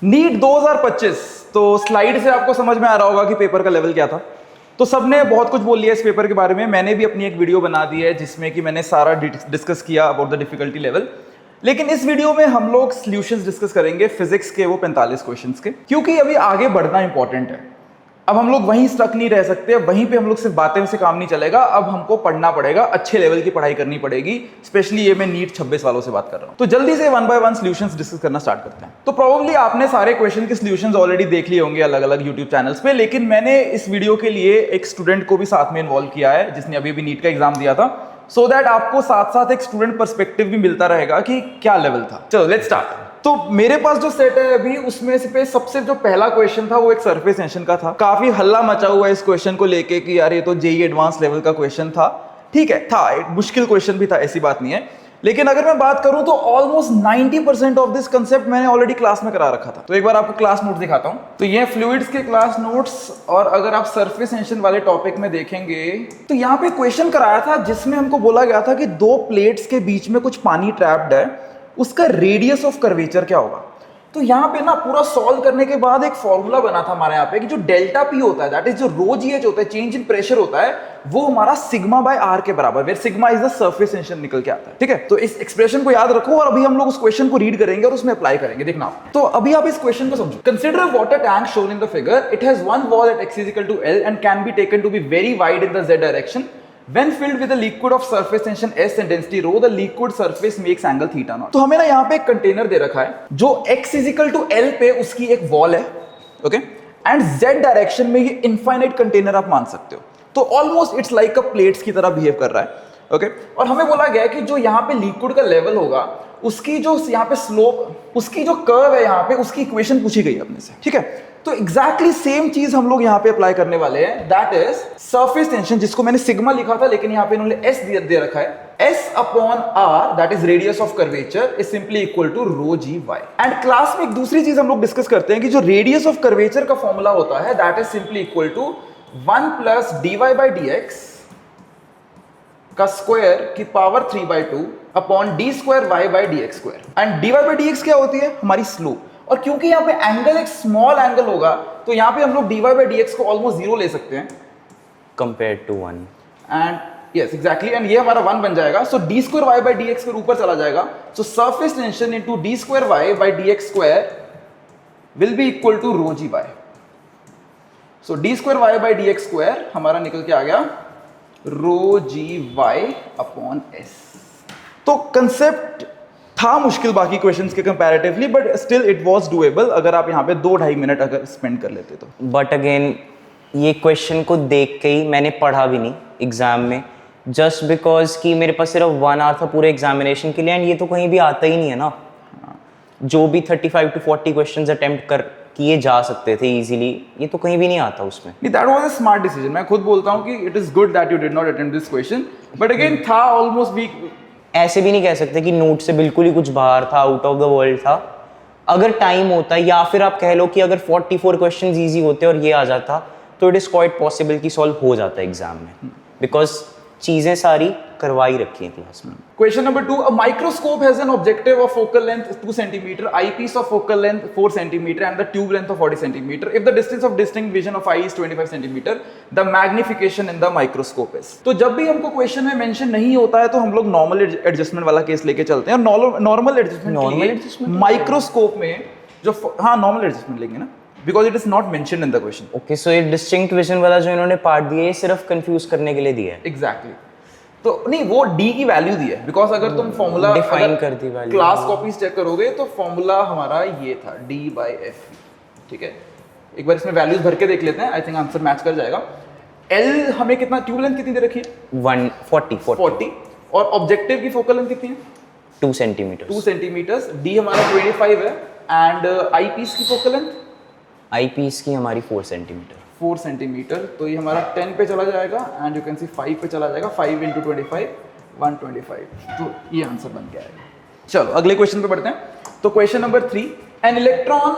NEET 2025, तो slide से आपको समझ में आ रहा होगा कि पेपर का लेवल क्या था। तो सबने बहुत कुछ बोल लिया इस पेपर के बारे में। मैंने भी अपनी एक वीडियो बना दी है जिसमें कि मैंने सारा डिस्कस किया अबाउट द डिफिकल्टी लेवल। लेकिन इस वीडियो में हम लोग सॉल्यूशंस डिस्कस करेंगे फिजिक्स के वो 45 क्वेश्चंस के, क्योंकि अभी आगे बढ़ना इंपॉर्टेंट है। अब हम लोग वहीं स्टक नहीं रह सकते, वहीं पे हम लोग सिर्फ बातें से काम नहीं चलेगा। अब हमको पढ़ना पड़ेगा, अच्छे लेवल की पढ़ाई करनी पड़ेगी। स्पेशली ये मैं नीट 26 वालों से बात कर रहा हूं। तो जल्दी से one by one solutions discuss करना स्टार्ट करते हैं। तो प्रोबेबली आपने सारे क्वेश्चन के सॉल्यूशंस ऑलरेडी देख लिए होंगे अलग अलग यूट्यूब चैनल्स पे, लेकिन मैंने इस वीडियो के लिए एक स्टूडेंट को भी साथ में इन्वॉल्व किया है जिसने अभी भी नीट का एग्जाम दिया था, सो दैट आपको साथ साथ एक स्टूडेंट पर्सपेक्टिव भी मिलता रहेगा कि क्या लेवल था। चलो लेट्स स्टार्ट। तो मेरे पास जो सेट है अभी, उसमें से पे सबसे जो पहला क्वेश्चन था वो एक सरफेस टेंशन का था। काफी हल्ला मचा हुआ है इस क्वेश्चन को लेके कि यार ये तो जेईई एडवांस लेवल का क्वेश्चन था। ठीक है, था एक मुश्किल क्वेश्चन भी था, ऐसी बात नहीं है। लेकिन अगर मैं बात करूं तो ऑलमोस्ट 90% ऑफ दिस कंसेप्ट मैंने ऑलरेडी क्लास में करा रखा था। तो एक बार आपको क्लास नोट दिखाता हूं। तो ये फ्लूइड्स के क्लास नोट्स, और अगर आप सरफेस टेंशन वाले टॉपिक में देखेंगे तो यहाँ पे क्वेश्चन कराया था जिसमें हमको बोला गया था कि दो प्लेट्स के बीच में कुछ पानी ट्रैप्ड है, उसका रेडियस ऑफ कर्वेचर क्या होगा। तो यहाँ पे ना पूरा सॉल्व करने के बाद एक फॉर्मूला बना था हमारे यहाँ पे कि जो डेल्टा पी होता है, दैट इज जो रो जी एच होता है, चेंज इन प्रेशर होता है, वो हमारा सिग्मा बाय आर के बराबर, where sigma is the surface tension निकल के आता है। ठीक है, तो इस एक्सप्रेशन को याद रखो और अभी हम लोग उस क्वेश्चन को रीड करेंगे और उसमें अप्लाई करेंगे। देखना आप। तो अभी आप इस क्वेश्चन को समझो। Consider a water tank shown in the figure. It has one wall at x equal to L and can be taken to be very wide in the z direction. When filled with a liquid of surface tension S and density rho, the liquid surface makes angle theta naught. तो हमें ना यहाँ पे एक container दे रखा है जो x is equal to L पे उसकी एक वॉल है, ओके, एंड z डायरेक्शन में ये इनफाइनाइट कंटेनर आप मान सकते हो। तो almost it's like a plates की तरह बिहेव कर रहा है, ओके। और हमें बोला गया है कि जो यहाँ पे लिक्विड का लेवल होगा, उसकी जो यहाँ पे स्लोप, उसकी जो कर्व है यहाँ पे, उसकी इक्वेशन पूछी गई अपने से। ठीक है, तो एग्जैक्टली सेम चीज हम लोग यहाँ पे अप्लाई करने वाले हैं, दैट इज सरफेस टेंशन, जिसको मैंने सिग्मा लिखा था लेकिन यहाँ पे इन्होंने एस दे रखा है। S upon R, that is radius of curvature, is simply equal to rho ji y. And class में एक दूसरी चीज हम लोग डिस्कस करते हैं कि जो रेडियस ऑफ कर्वेचर का फॉर्मूला होता है, that is simply equal to 1 plus D Y by D X का स्क्वायर की power 3/2 upon D square Y by D X square. And D Y by D X क्या होती है? हमारी slope. और क्योंकि यहाँ पे एंगल एक स्मॉल एंगल होगा, तो यहाँ पे हम लोग D Y by D X को ऑलमोस्ट 0 ले सकते हैं compare to 1। And yes exactly, and ये हमारा 1 बन जाएगा। So D square Y by D X फिर ऊपर चला जाएगा। So surface tension into D square Y by D X square will be equal to rho ji Y. So D square Y by D X square हमारा निकल के आ गया रो जी Y upon S. तो कंसेप्ट था मुश्किल बाकी क्वेश्चंस के comparatively, but still it was doable अगर आप यहाँ पे 2-2.5 मिनट अगर स्पेंड कर लेते तो। बट अगेन ये क्वेश्चन को देख के ही मैंने पढ़ा भी नहीं एग्जाम में, जस्ट बिकॉज कि मेरे पास सिर्फ 1 आवर था पूरे एग्जामिनेशन के लिए, एंड ये तो कहीं भी आता ही नहीं है ना। जो भी 35 to 40 क्वेश्चंस अटेम्प्ट कर किए जा सकते थे इजीली, ये तो कहीं भी नहीं आता उसमें। That was a smart decision. मैं खुद बोलता हूँ कि it is good that you did not attempt this question, but again था ऑलमोस्ट वीक। ऐसे भी नहीं कह सकते कि नोट से बिल्कुल ही कुछ बाहर था, आउट ऑफ द वर्ल्ड था। अगर टाइम होता, या फिर आप कह लो कि अगर 44 क्वेश्चंस इजी होते और ये आ जाता, तो इट इज क्वाइट पॉसिबल कि सॉल्व हो जाता एग्जाम में, बिकॉज चीजें सारी करवाई रखी हैं क्लास में। Question number 2, a microscope has an objective of focal length 2 cm, eyepiece of focal length 4 cm and the tube length of 40 cm. If the distance of distinct vision of eye is 25 cm, the magnification in the microscope is. तो जब भी हमको question में mention नहीं होता है तो हम लोग नॉर्मल एडजस्टमेंट वाला केस लेके चलते हैं। और नॉर्मल एडजस्टमेंट माइक्रोस्कोप में जो, हाँ नॉर्मल एडजस्टमेंट लेंगे ना, because it is not mentioned in the question. Okay, so ये डिस्टिंक्ट विजन वाला जो इन्होंने पार्ट दिया है, सिर्फ कंफ्यूज करने के लिए दिया है। एग्जैक्टली। तो नहीं, वो डी की वैल्यू दी है, बिकॉज अगर तुम फॉर्मूला डिफाइन कर दी वैल्यू, क्लास कॉपीज चेक करोगे तो फॉर्मूला हमारा ये था डी बाई एफ। ठीक है, एक बार इसमें वैल्यूज भर के देख लेते हैं, आई थिंक आंसर मैच कर जाएगा। एल हमें कितना, ट्यूब लेंथ कितनी दे रखी है? 140। और ऑब्जेक्टिव की फोकल लेंथ कितनी है? 2 सेंटीमीटर। 2 सेंटीमीटर। डी हमारा 25 है। एंड आई पीस की फोकल लेंथ, आई पीस की हमारी 4 सेंटीमीटर। 4 सेंटीमीटर। तो ये हमारा 10 पे चला जाएगा, एंड यू कैन सी 5 पे चला जाएगा। 5 × 25 125। तो ये आंसर बन के आएगा। चलो अगले क्वेश्चन पे बढ़ते हैं। तो question number 3, an electron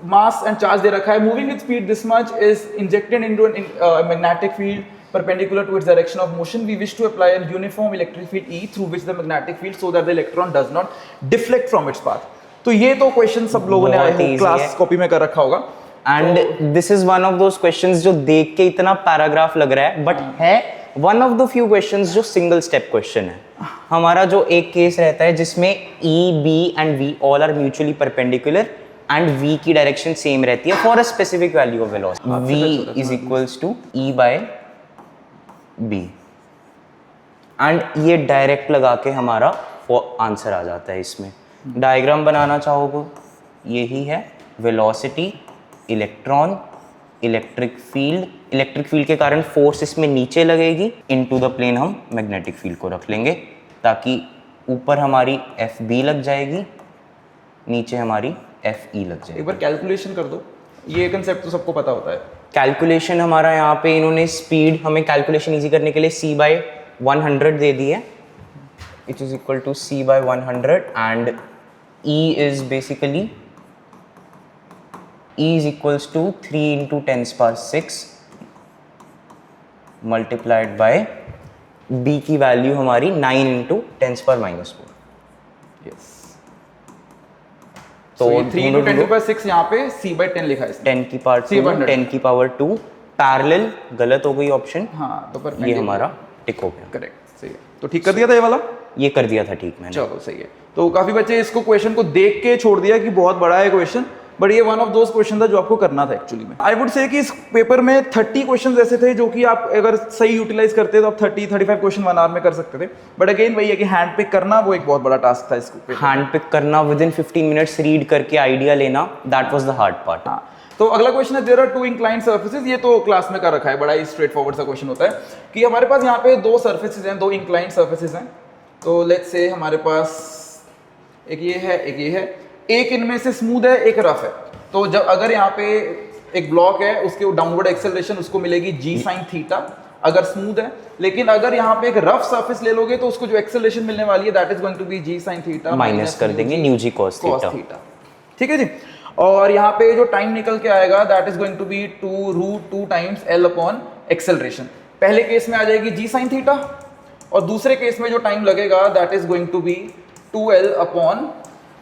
mass and charge दे रखा है, moving with speed this much is injected into an magnetic field perpendicular to its direction of motion. We wish to apply a uniform electric field E through which the magnetic field, so that the electron does not deflect from its path. तो ये तो question सब लोगों ने बहुत easy class है। Copy में कर रखा होगा। And this is one of those questions जो देख के इतना पैराग्राफ लग रहा है, बट है one of the few questions जो सिंगल स्टेप क्वेश्चन है। हमारा जो एक केस रहता है जिसमें E, B and V all are mutually perpendicular and v की डायरेक्शन सेम रहती है for a specific value of velocity. v is equals to e by b and ये डायरेक्ट लगा के हमारा आंसर आ जाता है। इसमें डायग्राम बनाना चाहोगे, यही है वेलोसिटी, इलेक्ट्रॉन, इलेक्ट्रिक फील्ड के कारण फोर्स इसमें नीचे लगेगी, इनटू द प्लेन हम मैग्नेटिक फील्ड को रख लेंगे ताकि ऊपर हमारी एफ बी लग जाएगी, नीचे हमारी एफ ई लग जाएगी। एक बार कैलकुलेशन कर दो, ये कंसेप्ट तो सबको पता होता है। कैलकुलेशन हमारा यहाँ पे इन्होंने स्पीड हमें कैलकुलेशन इजी करने के लिए c बाय 100 दे दी है, it is equal to c by 100 and e is basically e is equals to 3 into 10 power 6 multiplied by b की वैल्यू हमारी 9 into 10 power minus 4। यस, तो 3 into 10 to power 6 यहाँ पे c by 10 लिखा है इसने। 10 की पावर 2 10 की पावर 2 पैरेलल गलत हो गई ऑप्शन। हाँ, तो पर ये हमारा टिक हो गया। करेक्ट, सही है। तो ठीक कर दिया था ये वाला, ये कर दिया था ठीक मैंने। चलो सही है। तो काफी बच्चे इसको क्वेश्चन को देख के छोड़ दिया कि बहुत बड़ा है क्वेश्चन, बट ये वन ऑफ दोस क्वेश्चन था जो आपको करना था एक्चुअली में। आई वुड से कि इस पेपर में 30 क्वेश्चंस ऐसे थे जो कि आप अगर सही यूटिलाइज करते तो आप 30-35 क्वेश्चन 1 आवर में कर सकते थे, बट अगेन वही है कि हैंड पिक करना वो एक बहुत बड़ा टास्क था इसको। हैंड पिक करना, विद इन 15 मिनट्स रीड करके आइडिया लेना, that was the hard part. हाँ, तो अगला क्वेश्चन है देयर आर 2 इंक्लाइंड सर्फेसेस। ये तो क्लास में कर रखा है, बड़ा ही स्ट्रेट फॉरवर्ड सा क्वेश्चन होता है कि हमारे पास यहाँ पे 2 सर्फेसेस हैं, 2 इंक्लाइंड सर्फेसेस हैं। तो लेट्स से हमारे पास एक ये है, एक ये है, एक इनमें से स्मूथ है, एक रफ है। तो जब अगर यहाँ पे एक ब्लॉक है उसके डाउनवर्ड एक्सेलरेशन उसको मिलेगी g sin थीटा अगर स्मूथ है, लेकिन अगर यहाँ पे एक रफ सरफेस ले लोगे तो उसको जो एक्सेलरेशन मिलने वाली है that is going to be g sin theta minus कर देंगे न्यू जी cos थीटा। ठीक है जी। और यहाँ पे जो टाइम निकल के आएगा that is going to be 2√2 times l upon acceleration. पहले केस में आ जाएगी g sin थीटा और दूसरे केस में जो टाइम लगेगा that is going to be 2l upon.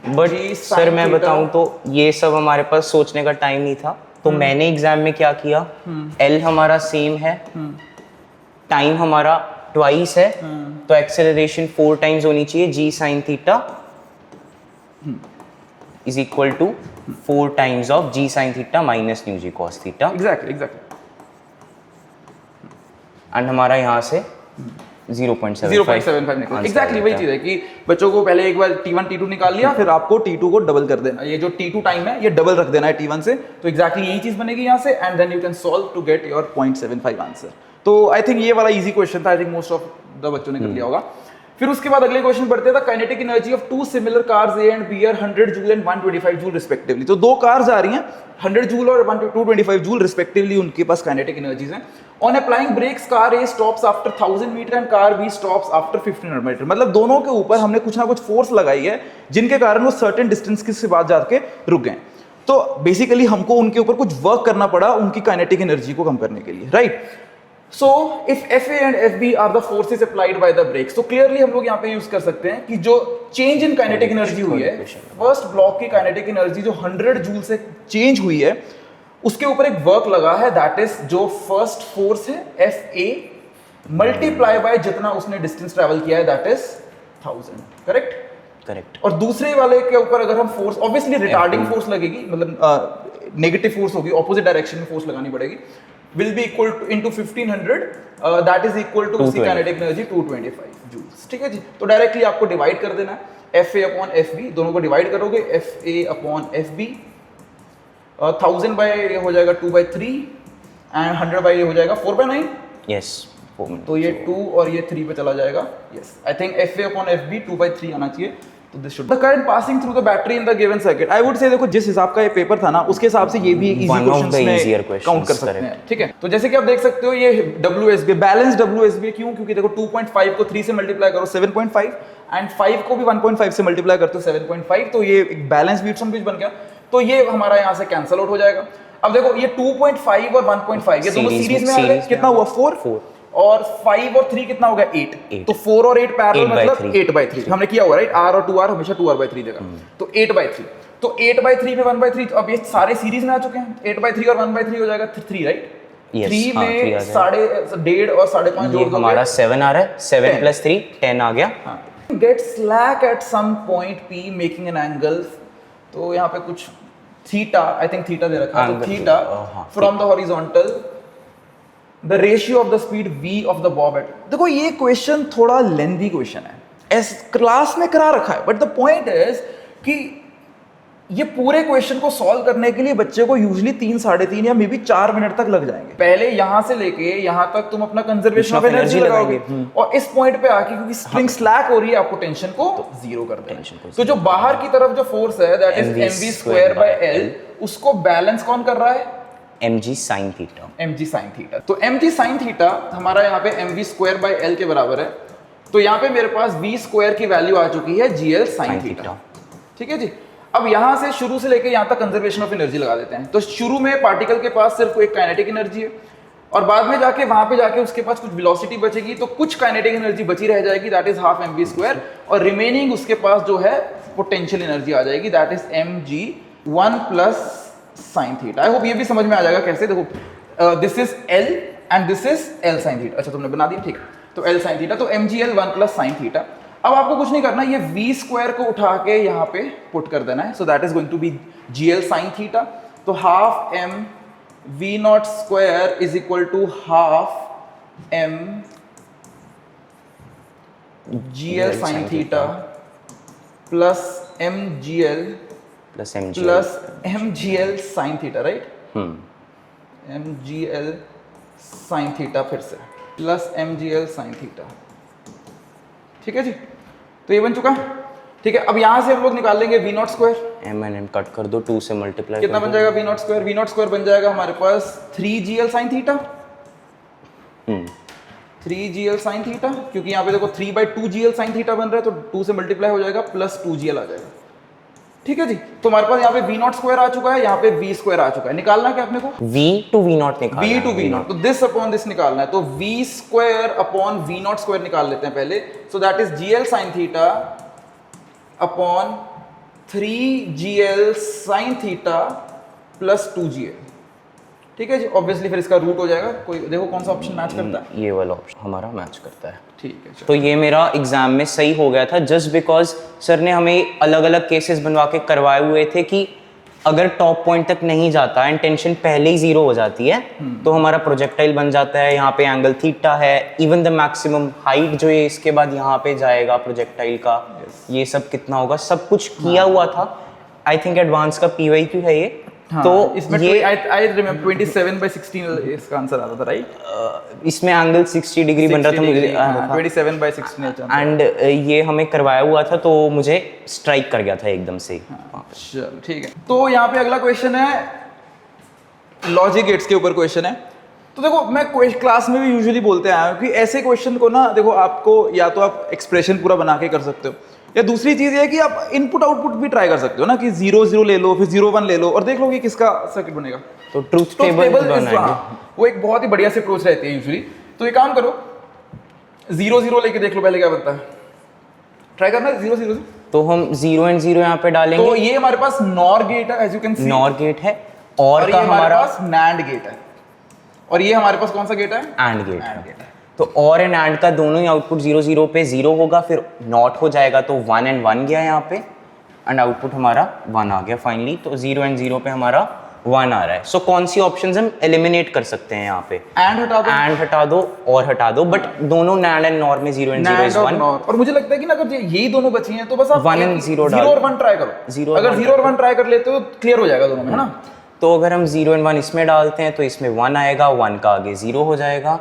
But sir मैं बताऊं तो ये सब हमारे पास सोचने का टाइम नहीं था, तो मैंने एग्जाम में क्या किया, L हमारा सेम है, टाइम हमारा ट्वाइस है, तो एक्सेलरेशन 4 टाइम्स होनी चाहिए, g sin theta is equal to 4 times of g sin theta minus mu g cos theta. Exactly and हमारा यहाँ से 0.75 निकला। एग्जैक्टली वही चीज है कि बच्चों को पहले एक बार T1 T2 निकाल लिया, फिर आपको T2 को डबल कर देना, ये जो T2 टाइम है ये डबल रख देना है T1 से, तो एग्जैक्टली यही चीज बनेगी यहाँ से and then you can solve to get your 0.75 answer. तो आई थिंक ये वाला इजी क्वेश्चन था, I think most of the बच्चों ने कर लिया होगा। फिर उसके बाद अगले क्वेश्चन बढ़ते हैं, kinetic energy of 2 similar cars A and B are 100 joule and 125 joule respectively. तो 2 कार्स आ रही हैं 100 जूल और 225 जूल रिस्पेक्टिवली, उनके पास काइनेटिक एनर्जीज हैं। On applying brakes car A stops after 1000 metre and car B stops after 1500 metre. मतलब दोनों के ऊपर हमने कुछ ना कुछ फोर्स लगाई है जिनके कारण वो सर्टेन डिस्टेंस के बाद जाके रुक गए। तो बेसिकली हमको उनके ऊपर कुछ वर्क करना पड़ा उनकी काइनेटिक एनर्जी को कम करने के लिए, right. So if FA and FB are the forces applied by the brakes, तो clearly हम लोग यहाँ पे यूज कर सकते हैं कि जो चेंज इन काइनेटिक एनर्जी हुई है, फर्स्ट ब्लॉक की काइनेटिक एनर्जी जो 100 जूल से चेंज हुई है उसके ऊपर एक वर्क लगा है, दैट इज जो फर्स्ट फोर्स है FA मल्टीप्लाई बाय जितना उसने डिस्टेंस ट्रेवल किया है दैट इज 1000। करेक्ट। और दूसरे वाले के ऊपर अगर हम फोर्स, ऑब्वियसली रिटार्डिंग फोर्स लगेगी, मतलब नेगेटिव फोर्स होगी, ऑपोजिट डायरेक्शन में फोर्स लगानी पड़ेगी, will be equal to into 1500 that is equal to उसकी काइनेटिक एनर्जी 225 जूल्स। ठीक है जी। तो डायरेक्टली आपको डिवाइड कर देना है FA अपॉन FB, दोनों को डिवाइड करोगे FA अपॉन FB, 1000 बाय ये हो जाएगा 2/3 एंड 100 बाय ये हो जाएगा 4/9। यस, तो ये 2 और ये 3 पे चला जाएगा। Yes, I think FA upon FB 2/3 आना चाहिए। तो this should the current passing through the battery in the given circuit. I would से देखो जिस हिसाब का ये पेपर था ना उसके हिसाब से ये भी इजी क्वेश्चंस में काउंट कर सकते हैं। ठीक है, तो जैसे कि आप देख सकते हो ये WSB बैलेंस WSB क्यों, क्योंकि देखो 2.5 को 3 से मल्टीप्लाई करो 7.5 एंड 5 को भी 1.5 से मल्टीप्लाई करते हो 7.5, तो ये एक बैलेंस बीट्स बन गया। तो ये हमारा यहाँ से कैंसिल आउट हो जाएगा। अब देखो ये 2.5 और 1.5 ये दोनों सीरीज में आ गए, कितना हुआ 4। और 5 और 3 कितना हो गया 8 तो 4 और 8 पैरेलल 8 by मतलब 3. 8/3 हमने किया हुआ राइट r और 2r हमेशा 2r/3 देगा तो 8/3 तो 8/3 में 1/3 अब ये सारे सीरीज में आ चुके हैं 8/3 और 1/3 हो जाएगा 3 राइट Yes, 3 हाँ, 3 आ में जाएगा। 1.5 और 5.5 ये जोड़ दोगे हमारा 7 आ रहा है, 7 + 3 10 आ गया। Get slack at some point p making an angle तो यहाँ पे कुछ थीटा आई थिंक थीटा दे रखा है तो Angle, थीटा हाँ, from the horizontal the ratio of the speed v of the bob at देखो ये क्वेश्चन थोड़ा लेंथी क्वेश्चन है एस क्लास में करा रखा है बट द पॉइंट इज कि ये पूरे क्वेश्चन को सॉल्व करने के लिए बच्चे को यूजुअली 3-3.5 या मे बी 4 मिनट तक लग जाएंगे पहले यहां से लेके यहां तक तुम अपना कंजर्वेशन ऑफ एनर्जी लगाओगे और इस पॉइंट पे आके क्योंकि स्प्रिंग स्लैक हो रही है आपको टेंशन को जीरो कर देना तो जो बाहर की तरफ जो फोर्स है दैट इज mv²/L उसको बैलेंस कौन कर रहा है mg sin theta. mg sin theta तो mg sin थीटा हमारा यहाँ पे mv²/L के बराबर है तो यहाँ पे मेरे पास v² की वैल्यू आ चुकी है gl sin थीटा ठीक है जी अब यहां से शुरू से लेके यहां तक कंजर्वेशन ऑफ एनर्जी लगा देते हैं तो शुरू में पार्टिकल के पास सिर्फ एक काइनेटिक एनर्जी है और बाद में जाके वहां पे जाके उसके पास कुछ वेलोसिटी बचेगी तो कुछ काइनेटिक एनर्जी बची रह जाएगी दैट इज हाफ mv² और रिमेनिंग उसके पास जो है पोटेंशियल एनर्जी आ जाएगी that is mg1 plus sin theta I hope ये भी समझ में आ जाएगा कैसे देखो this is L and this is L sin theta अच्छा तुमने बना दिया ठीक तो L sin थीटा तो mgl 1 प्लस sin थीटा अब आपको कुछ नहीं करना ये v² को उठा के यहाँ पे पुट कर देना है so that is going to be gl sin theta तो half m v0² is equal to half m gl sin theta plus mgl plus mg plus mgl sin theta right mgl sin theta फिर से plus mgl sin theta ठीक है जी तो ये बन चुका है ठीक है अब यहां से हम लोग निकाल लेंगे v0²। m and n cut कर दो 2 से मल्टीप्लाई कितना बन जाएगा v0²? v0² बन जाएगा हमारे पास 3gl sin theta 3gl sin theta क्योंकि यहाँ पे देखो 3/2gl sin थीटा बन रहा है तो 2 से मल्टीप्लाई हो जाएगा प्लस 2gl आ जाएगा ठीक है जी तो हमारे पास यहाँ पे v0² आ चुका है यहाँ पे v² आ चुका है निकालना क्या अपने को v to v0 निकालना v to v0 तो दिस अपॉन दिस निकालना है तो v² अपॉन v0² निकाल लेते हैं पहले सो that is gl sin theta upon 3gl sin theta plus 2gl ठीक है जी ऑब्वियसली फिर इसका रूट हो जाएगा कोई देखो कौन सा ऑप्शन मैच करता है ये वाला ऑप्शन हमारा मैच करता है ठीक है चलो। तो ये मेरा एग्जाम में सही हो गया था जस्ट बिकॉज सर ने हमें अलग अलग केसेस बनवा के करवाए हुए थे कि अगर टॉप पॉइंट तक नहीं जाता एंड टेंशन पहले ही जीरो हो जाती है तो हमारा प्रोजेक्टाइल बन जाता है यहाँ पे एंगल थीटा है इवन द मैक्सिमम हाइट जो है इसके बाद यहाँ पे जाएगा प्रोजेक्टाइल का ये सब कितना होगा सब कुछ किया हुआ था आई थिंक एडवांस का PYQ है ये हाँ, तो इसमें ये आई रिमेंबर 27/16 इसका आंसर आता था राइट इसमें एंगल 60 डिग्री बन रहा था मुझे 27/16 एंड ये हमें करवाया हुआ था तो मुझे स्ट्राइक कर गया था एकदम से ही। चलो ठीक है तो यहाँ पे अगला क्वेश्चन है लॉजिक गेट्स के ऊपर क्वेश्चन है तो देखो मैं क्लास में भी यूजुअली बोलते आया हूँ कि ऐसे क्वेश्चन को ना देखो आपको या तो आप एक्सप्रेशन पूरा बना के कर सकते हो या दूसरी चीज ये है कि आप इनपुट आउटपुट भी ट्राई कर सकते हो ना कि 0 ले लो फिर 0 1 ले लो और देख लो कि किसका सर्किट बनेगा तो ट्रूथ टेबल बनाएंगे वो एक बहुत ही बढ़िया से अप्रोच रहती है यूजुअली तो ये काम करो 0 लेके देख लो पहले क्या बनता है ट्राई करना 0 से तो हम 0 and 0 यहाँ पे डालेंगे तो ये हमारे पास नॉर गेट है as you can see NOR gate है और और ये का हमारे हमारा पास नैंड गेट है और ये हमारे पास कौन सा गेट है एंड गेट AND है गेट है तो और एंड एंड का दोनों ही आउटपुट 0 0 पे 0 होगा फिर नॉट हो जाएगा तो 1 and 1 गया यहाँ पे एंड आउटपुट हमारा 1 आ गया फाइनली तो 0 and 0 पे हमारा 1 आ रहा है सो कौन सी ऑप्शंस हम एलिमिनेट कर सकते हैं यहाँ पे एंड हटा दो और हटा दो बट दोनों नैंड एंड नॉर में 0 and 0 इज 1 और मुझे लगता है कि ना अगर यही दोनों बची हैं तो बस आप 1 and 0 0 और 1 ट्राई करो 0 अगर 0 और 1 ट्राई कर लेते हो तो क्लियर हो जाएगा दोनों में है ना तो अगर हम 0 and 1 इसमें डालते हैं तो इसमें 1 आएगा 1 का आगे 0 हो जाएगा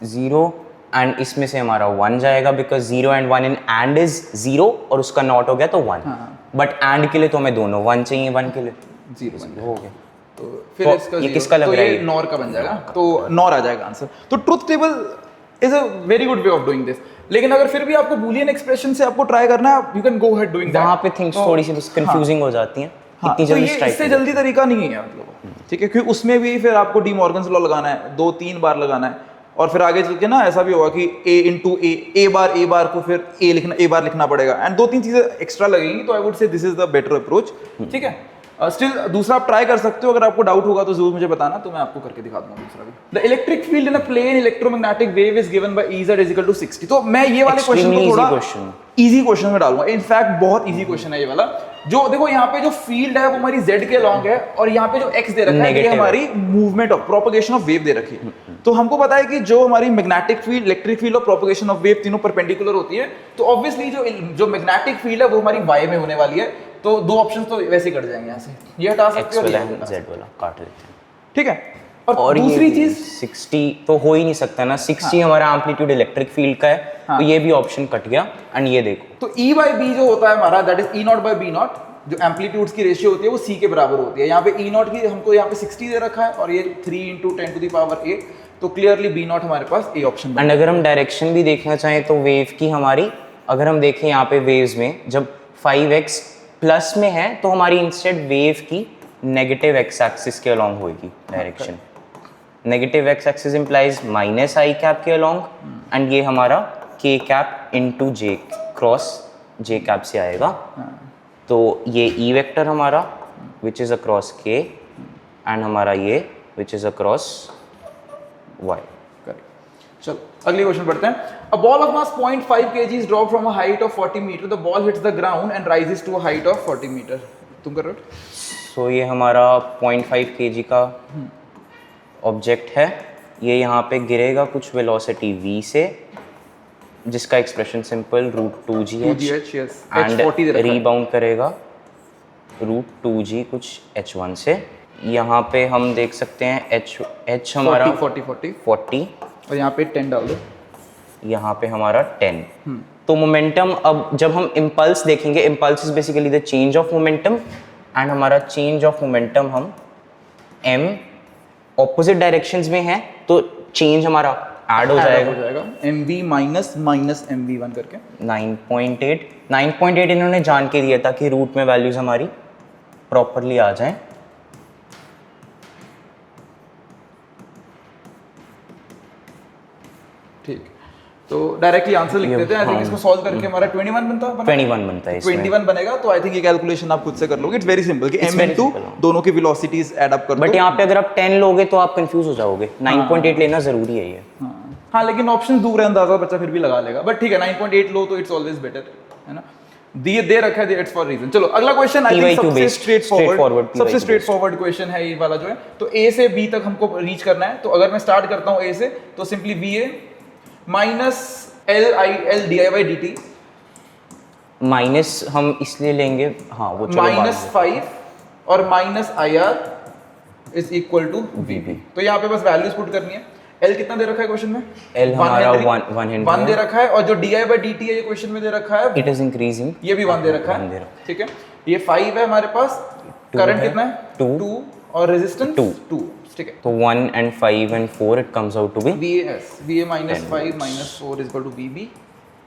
0 एंड इसमें से हमारा 1 जाएगा because 0 and 1 in and is 0 और उसका नॉट हो गया तो 1 बट एंड के लिए तो हमें दोनों 1 चाहिए 1 के लिए 0 हो गया तो फिर तो इसका ये 0 किसका लग तो रहा है ये ये? नॉर का बन जाएगा तो नॉर आ जाएगा आंसर तो truth table is a very good way of doing this लेकिन अगर फिर भी आपको बूलियन एक्सप्रेशन से आपको ट्राई करना है you can go ahead doing that वहाँ पे थिंग्स थोड़ी सी कंफ्यूजिंग हो जाती हैं इतनी तो जल्दी ये स्ट्राइक इससे जल्दी तरीका नहीं है मतलब ठीक है क्योंकि उसमें भी फिर आपको डी मॉर्गन्स लॉ लगाना है 2-3 बार लगाना है और फिर आगे चल के ना ऐसा भी होगा कि a बार को फिर a बार लिखना पड़ेगा, एंड 2-3 चीजें एक्स्ट्रा लगेंगी, तो आई वुड से this is the better approach. ठीक है, स्टिल दूसरा आप ट्राई कर सकते हो, अगर आपको डाउट होगा तो जरूर मुझे बताना, तो मैं आपको करके दिखा दूंगा दूसरा भी। The electric field in a plane electromagnetic wave is given by E z = 60। तो मैं ये वाले क्वेश्चन को थोड़ा इजी क्वेश्चन में डालूंगा, इनफैक्ट बहुत इजी क्वेश्चन है ये वाला। जो देखो यहाँ पे जो फील्ड है वो हमारी z के अलॉन्ग है, और यहाँ पे जो x दे रखा है ये हमारी movement of propagation of wave दे रखी है। तो हमको पता है कि जो हमारी मैग्नेटिक फील्ड, इलेक्ट्रिक फील्ड और प्रोपगेशन ऑफ वेव तीनों परपेंडिकुलर होती है, तो ऑब्वियसली जो मैग्नेटिक फील्ड है वो हमारी y में होने वाली है, तो दो ऑप्शंस तो वैसे ही कट जाएंगे यहाँ से, ये हटा सकते हो, z वाला काट लेते हैं। ठीक है, और दूसरी चीज 60 तो हो ही नहीं सकता ना, 60 हमारा एम्पलीट्यूड इलेक्ट्रिक फील्ड का है, तो ये भी ऑप्शन कट गया। एंड ये देखो, तो E/B जो होता है हमारा, दैट इज E0/B0, जो एम्पलीट्यूड्स की रेशियो होती है वो C के बराबर होती है। यहाँ पे E0 की हमको यहाँ पे 60 दे रखा है, और ये 3 × 10⁸, तो क्लियरली B0 हमारे पास A ऑप्शन। एंड अगर हम डायरेक्शन भी देखना चाहें तो वेव की हमारी, अगर हम देखें यहाँ पे वेव्स में जब 5x प्लस में है तो हमारी इंस्टेड वेव की नेगेटिव x एक्सिस के अलोंग होगी direction. Negative x axis implies -i cap के अलोंग, एंड ये हमारा k cap into j cross j cap से आएगा। तो ये e वेक्टर हमारा which is across k, and हमारा ये विच इज अक्रॉस y। चलो अगले क्वेश्चन पढ़ते हैं। A ball of mass 0.5 kg is dropped from a height of 40 meter. The ball hits the ground and rises to a height of 40 meter. तुम कर रहे हो? सो ये हमारा 0.5 kg का ऑब्जेक्ट है, ये यहाँ पे गिरेगा कुछ वेलोसिटी v से, जिसका expression simple √2gh, and rebound करेगा √2g कुछ h1 से। यहाँ पे हम देख सकते हैं h हमारा 40 और यहाँ पे 10 डाल दो, यहाँ पे हमारा 10। तो मोमेंटम, अब जब हम इम्पल्स देखेंगे, impulse is basically the change of momentum, and हमारा चेंज ऑफ मोमेंटम हम m ऑपोजिट डायरेक्शंस में है तो चेंज हमारा ऐड हो जाएगा mv माइनस mv1 करके 9.8 इन्होंने जान के दिया था कि रूट में वैल्यूज हमारी प्रॉपरली आ जाएं। ठीक, तो डायरेक्टली आंसर लिख देते हैं। आई थिंक इसको सॉल्व करके हमारा 21 बनता है, 21 बनेगा। तो आई थिंक ये कैलकुलेशन आप खुद से कर लोगे, इट्स वेरी सिंपल कि m * दोनों की वेलोसिटीज ऐड अप कर दो। बट यहाँ पे अगर आप 10 लोगे तो आप कंफ्यूज हो जाओगे, 9.8 लेना जरूरी है ये। हाँ, लेकिन ऑप्शन दूर है, अंदाजा बच्चा फिर भी लगा लेगा, बट ठीक है 9.8 लो तो इट्स ऑलवेज बेटर, है ना। दिए दे रखा है, इट्स फॉर रीजन। चलो अगला क्वेश्चन, आई थिंक सबसे स्ट्रेट फॉरवर्ड क्वेश्चन है ये वाला जो है। तो A से B तक हमको रीच करना है, तो अगर मैं स्टार्ट करता हूँ A से, तो simply VA minus LIL/dy/dt minus हम इसलिए लेंगे, हाँ वो चलो -5 और -IR is equal to VB। तो यहाँ पे बस वैल्यूज पुट करनी है। L कितना दे रखा है क्वेश्चन में? L हमारा 1 दे रखा है, और जो dy/dt है ये क्वेश्चन में दे रखा है, इट इज इंक्रीजिंग, ये भी 1 दे रखा है। ठीक है, ये 5 है हमारे पास, करंट कितना है 2 और रेजिस्टेंस 2। ठीक है, तो 1 and 5 and 4 it comes out to be VA -5 -4 is equal to VB,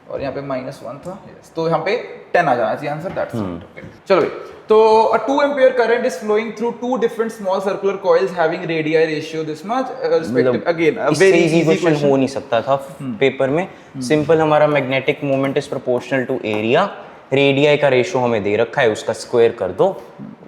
और यहाँ पे -1 था, तो यहाँ पे 10 आ जाना चाहिए आंसर, दैट्स इट। ओके, चलो भाई, तो a 2 ampere current is flowing through 2 different small circular coils having radii ratio this much respective. Again a very easy question हो नहीं सकता था पेपर में। सिंपल हमारा magnetic moment is proportional to area, radii का रेशियो हमें दे रखा है, उसका स्क्वायर कर दो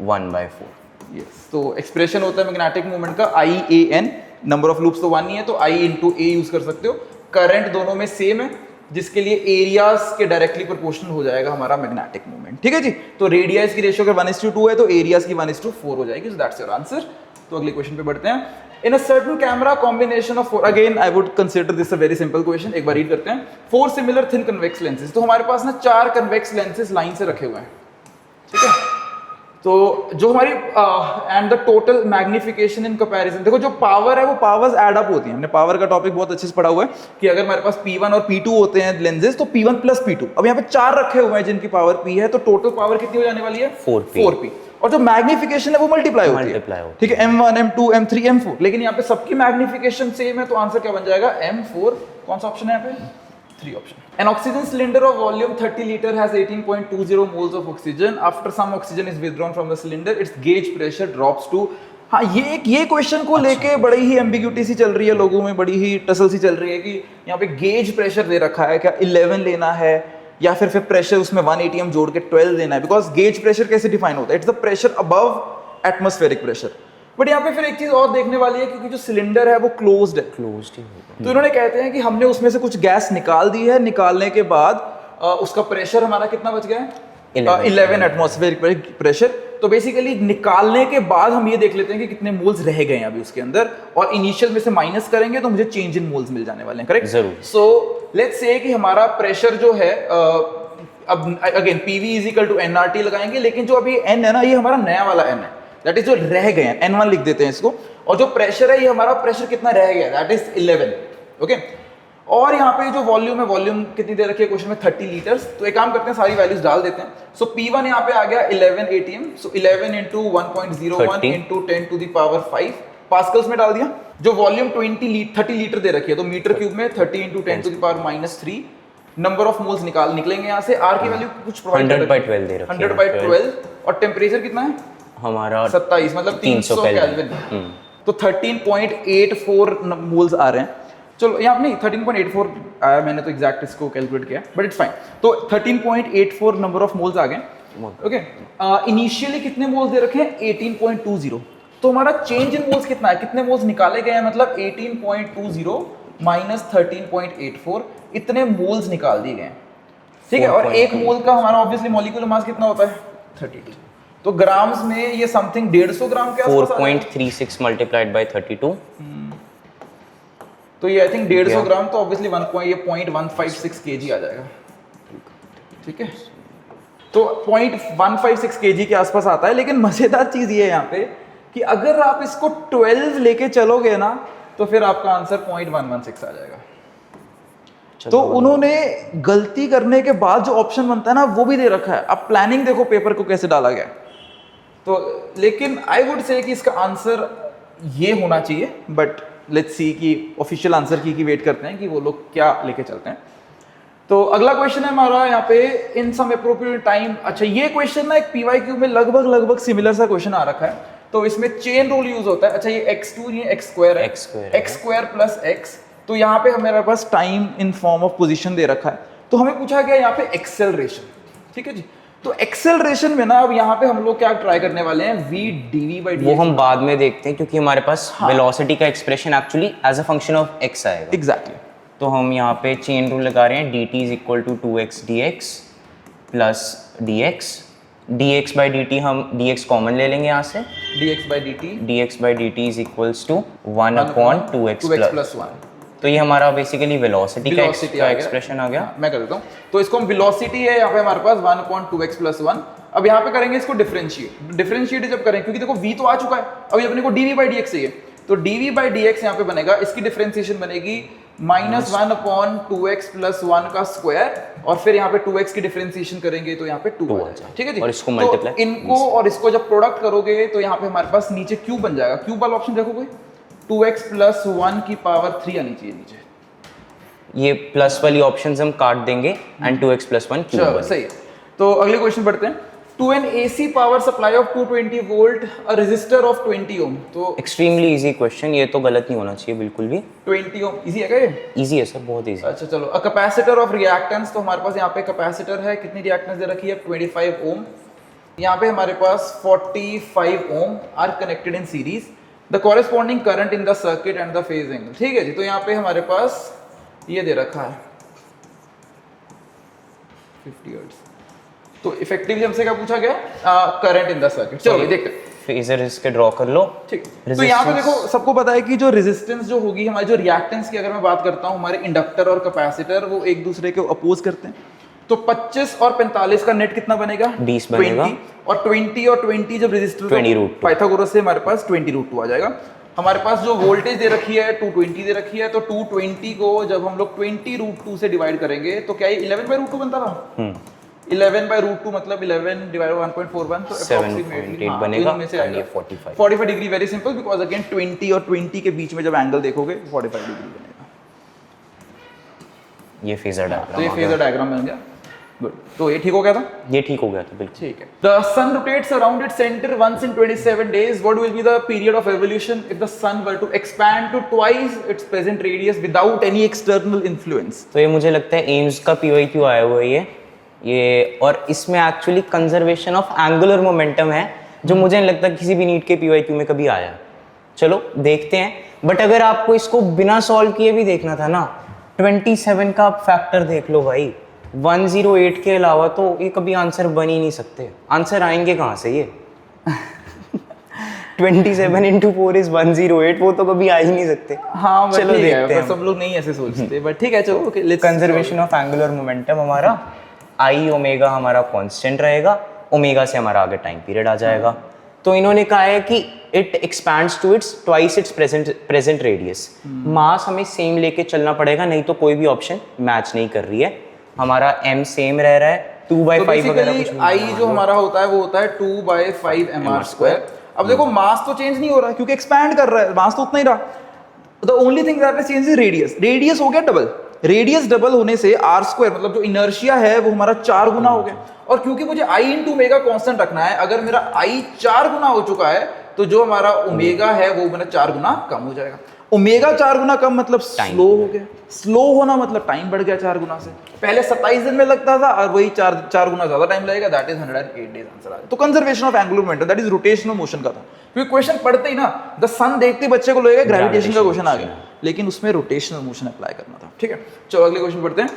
1/4। यस, तो एक्सप्रेशन होता है मैग्नेटिक मोमेंट का IAN, नंबर ऑफ लूप्स तो 1 ही है, तो I × A यूज कर सकते हो। करंट दोनों में सेम है, जिसके लिए एरियाज के डायरेक्टली प्रोपोर्शनल हो जाएगा हमारा मैग्नेटिक मोमेंट। ठीक है जी, तो रेडियस की रेशियो अगर 1:2 है तो एरियाज की 1:4 हो जाएगी। So that's your answer. तो अगले क्वेश्चन पे बढ़ते हैं। In a certain camera combination of 4, again I would consider this a very simple question, एक बार रीड करते हैं। 4 सिमिलर थिन कन्वेक्स लेंसेज, तो हमारे पास ना 4 कन्वेक्स लेंसेज लाइन से रखे हुए हैं। ठीक है, तो जो हमारी and the total magnification in comparison, देखो जो पावर है वो पावर्स ऐड अप होती हैं। हमने पावर का टॉपिक बहुत अच्छे से पढ़ा हुआ है कि अगर हमारे पास P1 और P2 होते हैं लेंसेज, तो P1 + P2। अब यहाँ पे 4 रखे हुए हैं जिनकी पावर P है, तो टोटल पावर कितनी हो जाने वाली है? 4P। और जो मैग्निफिकेशन है वो मल्टीप्लाई होती है। ठीक है, M1 M2 M3 M4, लेकिन यहाँ पे सबकी मैग्निफिकेशन सेम है, तो आंसर क्या बन जाएगा? M4। कौन सा ऑप्शन है यहाँ पे? 3 option. An oxygen cylinder of volume 30 liter has 18.20 moles of oxygen. After some oxygen is withdrawn from the cylinder, its gauge pressure drops to हाँ, ये क्वेश्चन को लेके बड़ी ही एम्बिग्यूटी सी चल रही है लोगों में, बड़ी ही टसल सी चल रही है कि यहाँ पे गेज प्रेशर दे रखा है, क्या 11 लेना है या फिर प्रेशर उसमें 1 atm जोड़ के 12 लेना है। बिकॉज गेज प्रेशर कैसे डिफाइन होता है, it's the pressure above atmospheric pressure. But यहाँ पे फिर एक चीज और देखने वाली है, क्योंकि जो सिलेंडर है वो क्लोज्ड है, क्लोज्ड ही होगा। तो इन्होंने कहते हैं कि हमने उसमें से कुछ गैस निकाल दी है, निकालने के बाद उसका प्रेशर हमारा कितना बच गया है, 11 एटमॉस्फेरिक प्रेशर। तो बेसिकली निकालने के बाद हम ये देख लेते हैं कि कितने मोल्स रह गए हैं अभी उसके अंदर, और इनिशियल में से माइनस करेंगे तो मुझे चेंज इन मोल्स मिल जाने वाले हैं, करेक्ट। जरूर। सो लेट्स से कि हमारा प्रेशर जो है अब again PV is equal to nRT लगाएंगे, लेकिन जो अभी n है ना, ये हमारा नया वाला n है, दैट इज जो रह गए हैं, n1 लिख देते हैं इसको, और जो प्रेशर है ये हमारा प्रेशर कितना रह गया, दैट इज 11, ओके। और यहाँ पे जो वॉल्यूम है, वॉल्यूम कितनी दे रखी है क्वेश्चन में, 30 लीटर्स। तो एक काम करते हैं, सारी वैल्यूज डाल देते हैं। सो P1 यहाँ पे आ गया 11 atm, so 11 into 1.01 into 10 to the power 5 pascals में डाल दिया। जो वॉल्यूम 30 लीटर दे रखी है, तो मीटर क्यूब में 30 into 10 to the power -3 number of moles निकलेंगे यहाँ से। R की वैल्यू कुछ प्रोवाइड 100/12 दे रखी है, 100/12। और टेम्परेचर कितना है हमारा 27, मतलब 300 केल्विन। तो 13.84 मोल्स आ रहे हैं। चलो यहाँ नहीं 13.84 आया, मैंने तो एग्जैक्ट इसको कैलकुलेट किया, बट इट्स फाइन। तो 13.84 नंबर ऑफ मोल्स आ गए, ओके। इनिशियली कितने मोल्स दे रखे हैं, 18.20। तो हमारा चेंज इन मोल्स कितना है, कितने मोल्स निकाले गए हैं, मतलब 18.20 माइनस 13.84, इतने मोल्स निकाल दिए गए हैं, ठीक है। और एक मोल का हमारा ऑब्वियसली मॉलिक्यूलर मास कितना होता है, 32। तो ग्राम्स में ये समथिंग 150 ग्राम के आसपास आ रहा है। 4.36 मल्टीप्लाइड बाय 32, तो ये आई थिंक 150 ग्राम, तो ऑब्वियसली 0.156 kg आ जाएगा, ठीक है। तो 0.156 kg के आसपास आता है। लेकिन मजेदार चीज ये है यहाँ पे कि अगर आप इसको 12 लेके चलोगे ना, तो फिर आपका आंसर 0.116 आ जाएगा। तो उन्होंने गलती करने के बाद जो ऑप्शन बनता है ना, वो भी दे रखा है। अब प्लानिंग देखो पेपर को कैसे डाला गया। तो लेकिन आई वुड से कि इसका आंसर ये होना चाहिए, बट लेट्स सी कि ऑफिशियल आंसर की वेट करते हैं कि वो लोग क्या लेके चलते हैं। तो अगला क्वेश्चन है हमारा यहाँ पे, इन सम एप्रोप्रिएट टाइम। अच्छा, ये क्वेश्चन ना एक PYQ में लगभग सिमिलर सा क्वेश्चन आ रखा है। तो इसमें चेन रूल यूज होता है। अच्छा, ये x2 ये x स्क्वायर है, x स्क्वायर प्लस x। तो यहाँ पे हमारे पास time in form of position दे रखा है। तो हमें पूछा गया यहाँ पे एक्सेलरेशन, ठीक है जी। तो एक्सेलरेशन में ना अब यहाँ पे हम लोग क्या ट्राई करने वाले हैं, v dv/dx। वो हम बाद में देखते हैं, क्योंकि हमारे पास वेलोसिटी का expression actually as a function of x आएगा। एग्जैक्टली। तो हम यहाँ पे चेन रूल लगा रहे हैं, dt is equal to 2x dx plus dx, dx/dt हम dx कॉमन ले लेंगे यहाँ से, dx/dt is equals to 1/2x plus 1। तो ये हमारा बेसिकली वेलोसिटी का एक्सप्रेशन आ गया। मैं कर देता हूँ। तो इसको हम वेलोसिटी है यहाँ पे हमारे पास 1/2x प्लस 1। अब यहाँ पे करेंगे इसको डिफरेंशिएट जब करें, क्योंकि देखो v तो आ चुका है, अभी अपने को dv/dx चाहिए। तो dv/dx यहाँ पे बनेगा, इसकी डिफरेंशिएशन बनेगी -1/2x प्लस 1 का स्क्वायर, और फिर यहाँ पे 2x की डिफरेंशिएशन करेंगे तो यहाँ पे 2 आ जाएगा, ठीक है जी। और इसको मल्टीप्लाई, तो इनको और इसको जब प्रोडक्ट करोगे तो यहाँ पे हमारे पास नीचे क्यूब बन जाएगा। क्यूब वाला ऑप्शन देखो कोई, 2x प्लस 1 की पावर 3 आनी चाहिए नीचे। ये प्लस वाली ऑप्शंस हम काट देंगे एंड 2x प्लस 1 क्यूब। सही है। तो अगले क्वेश्चन पढ़ते हैं। To an AC power supply of 220 volt, a resistor of 20 ohm। तो एक्सट्रीमली इजी क्वेश्चन, ये तो गलत नहीं होना चाहिए बिल्कुल भी। 20 ohm इजी है क्या ये? इजी है सर, बहुत इजी। अच्छा चलो, a capacitor of reactance। तो हमारे पास यहाँ पे कैपेसिटर है, कितनी रिएक्टेंस दे रखी है, 25 ohm। यहाँ पे हमारे पास 45 ohm are connected in series। The corresponding current in the circuit and the phase angle। ठीक है जी। तो यहाँ पे हमारे पास ये दे रखा है 50 हर्ट्ज। तो इफेक्टिवली हमसे क्या पूछा गया, करंट इन द सर्किट। चलो देखते हैं, फेजर इसके ड्रॉ कर लो। ठीक। तो यहाँ पे देखो, सबको पता है कि जो रेजिस्टेंस जो होगी हमारी, जो रिएक्टेंस की अगर मैं बात करता हूँ, हमारे इंडक्टर और कैपेसिटर वो एक दूसरे को अपोज करते हैं। तो 25 और 45 का नेट कितना बनेगा, 20 बनेगा। और 20 और 20 जब रेजिस्टर 20√2 पाइथागोरस से हमारे पास 20√2 आ जाएगा। हमारे पास जो वोल्टेज दे रखी है 220 दे रखी है। तो 220 को जब हम लोग 20√2 से डिवाइड करेंगे तो क्या ये 11/√2 बनता था। 11/√2 मतलब 11 डिवाइडेड 1.41, तो अप्रॉक्सीमेटली 7.8 बनेगा। में से आएगा 45 degree. Very simple, because again 20 और 20 के बीच में जब एंगल देखोगे 45 डिग्री बनेगा। ये फेजर डायग्राम। तो ये फेजर डायग्राम बन गया। गुड, तो ये ठीक हो गया था। ये ठीक हो गया था बिल्कुल। ठीक है। The sun rotates around its center once in 27 days. What will be the period of evolution if the sun were to expand to twice its present radius without any external influence? तो ये मुझे लगता है AIIMS का PYQ आया हुआ है ये और इसमें actually conservation of angular momentum है जो मुझे नहीं लगता किसी भी नीट के PYQ में कभी आया। चलो देखते हैं, बट अगर आपको इसको बिना सॉल्व किए भी देखना था ना, 27 का आप फैक्टर देख लो भाई, 108 के अलावा तो ये कभी आंसर बन ही नहीं सकते। आंसर आएंगे कहाँ से ये 27 into 4 is 108, वो तो कभी आ ही नहीं सकते। हाँ चलो देखते हैं। सब लोग नहीं ऐसे सोचते, बट ठीक है चलो। Okay, let's conservation of angular momentum हमारा आई ओमेगा हमारा कांस्टेंट रहेगा, ओमेगा से हमारा आगे टाइम पीरियड आ जाएगा। तो इन्होंने कहा है कि it expands to its twice its present radius. Mass हमें सेम लेके चलना पड़ेगा, नहीं तो कोई भी ऑप्शन मैच नहीं कर रही है। हमारा m सेम रह रहा है, 2/5 वगैरह कुछ आई जो हमारा होता है वो होता है 2/5 mr²। अब देखो मास तो चेंज नहीं हो रहा है क्योंकि एक्सपैंड कर रहा है, मास तो उतना ही रहा। The only thing that has change is radius. Radius हो गया डबल, रेडियस डबल होने से r² मतलब जो इनर्शिया है वो हमारा 4 गुना हो गया। और क्योंकि मुझे i इंटू ओमेगा कॉन्स्टेंट रखना है, अगर मेरा i 4 गुना हो चुका है तो जो हमारा ओमेगा है वो मेरा 4 गुना कम हो जाएगा। ओमेगा 4 गुना कम मतलब स्लो हो गया, स्लो होना मतलब टाइम बढ़ गया 4 गुना से। पहले 27 दिन में लगता था और वही 4 गुना ज्यादा टाइम लगेगा, दैट इज 108 डेज आंसर आ गया। तो conservation of angular momentum that is rotational motion का था, क्योंकि क्वेश्चन पढ़ते ही ना द सन देखते बच्चे को लगेगा ग्रेविटेशन का क्वेश्चन आ गया, लेकिन उसमें रोटेशनल मोशन अप्लाई करना था। ठीक है, चलो अगले क्वेश्चन पढ़ते हैं।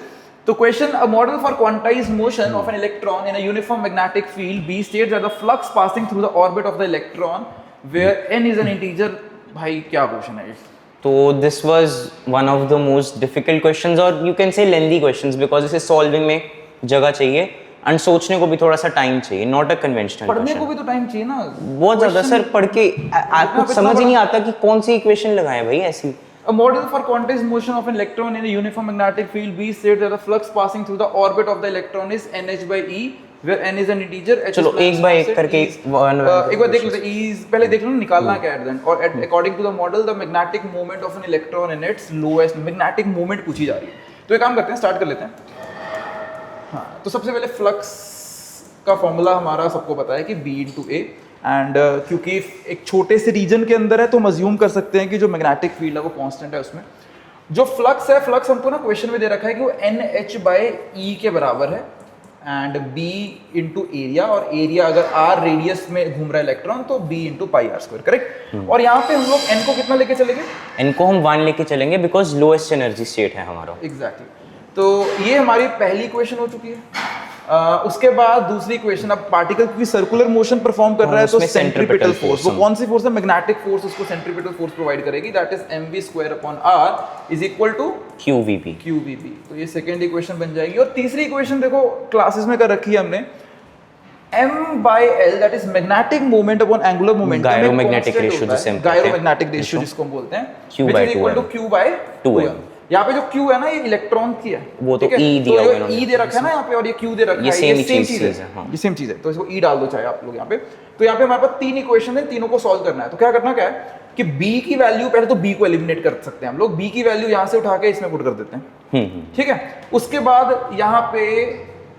तो question, a model for quantized motion of an electron in a uniform magnetic field B states that the flux passing through the orbit of the electron where n is an integer. भाई क्या question है ये? तो this was one of the most difficult questions और you can say lengthy questions because इसे solving में जगह चाहिए एंड सोचने को भी थोड़ा सा टाइम चाहिए, नॉट अ कन्वेंशनल पढ़ने को भी तो टाइम चाहिए ना बहुत ज्यादा। सर पढ़ के आपको समझ ही नहीं आता कि कौन सी इक्वेशन लगाएं भाई ऐसी। A model for quantized motion of an electron in a uniform magnetic field B states that the flux passing through the orbit of the electron is nh/e where n is an integer h चलो एक bye एक करके एक बार देख लेते हैं। e पहले देख लो निकालना क्या है देन। और according to the model the magnetic moment of an electron in its lowest magnetic moment पूछी जा रही है। तो एक काम करते हैं, स्टार्ट कर लेते हैं। हाँ, तो सबसे पहले फ्लक्स का फॉर्मूला हमारा सबको पता है कि b into a एंड क्योंकि एक छोटे से रीजन के अंदर है तो हम अज्यूम कर सकते हैं कि जो मैग्नेटिक फील्ड है वो कांस्टेंट है। उसमें जो फ्लक्स है, फ्लक्स हमको ना क्वेश्चन में दे रखा है कि वो NH/e के बराबर है एंड b इंटू एरिया, और एरिया अगर r रेडियस में घूम रहा है इलेक्ट्रॉन तो b into pi r², correct. और यहाँ पे हम लोग n को कितना लेके चलेंगे? n को हम 1 लेके चलेंगे बिकॉज लोएस्ट एनर्जी स्टेट है हमारा। एग्जैक्टली तो ये हमारी पहली क्वेश्चन हो चुकी है। उसके बाद दूसरी क्वेश्चन, अब पार्टिकल क्योंकि सर्कुलर मोशन परफॉर्म कर रहा है तो सेंट्रीपिटल फोर्स, वो कौन सी फोर्स है? मैग्नेटिक फोर्स उसको सेंट्रीपिटल फोर्स प्रोवाइड करेगी, that is mv²/r is equal to qvb। तो ये सेकंड इक्वेशन बन जाएगी। और तीसरी इक्वेशन देखो क्लासेस में कर रखी है हमने, m/l that is magnetic moment upon angular momentum, gyromagnetic ratio जिसे हम कहते हैं, गायरोमैग्नेटिक रेशियो जिसको हम बोलते हैं, q which by is equal to 2m। q/2m। यहाँ पे जो Q है ना ये इलेक्ट्रॉन की है, वो तो ठीक है? E दिया हुआ है E दे रखा है ना यहाँ पे और ये Q दे रखा है, ये सेम चीज है, हाँ। ये सेम चीज है। तो इसको E डाल दो चाहे आप लोग यहाँ पे। तो यहाँ पे हमारे पास 3 इक्वेशन है, तीनों को सॉल्व करना है। तो क्या करना क्या है कि B की वैल्यू, पहले तो B को एलिमिनेट कर सकते हैं हम लोग, B की वैल्यू यहाँ से उठा के इसमें पुट कर देते हैं, ठीक है। उसके बाद यहाँ पे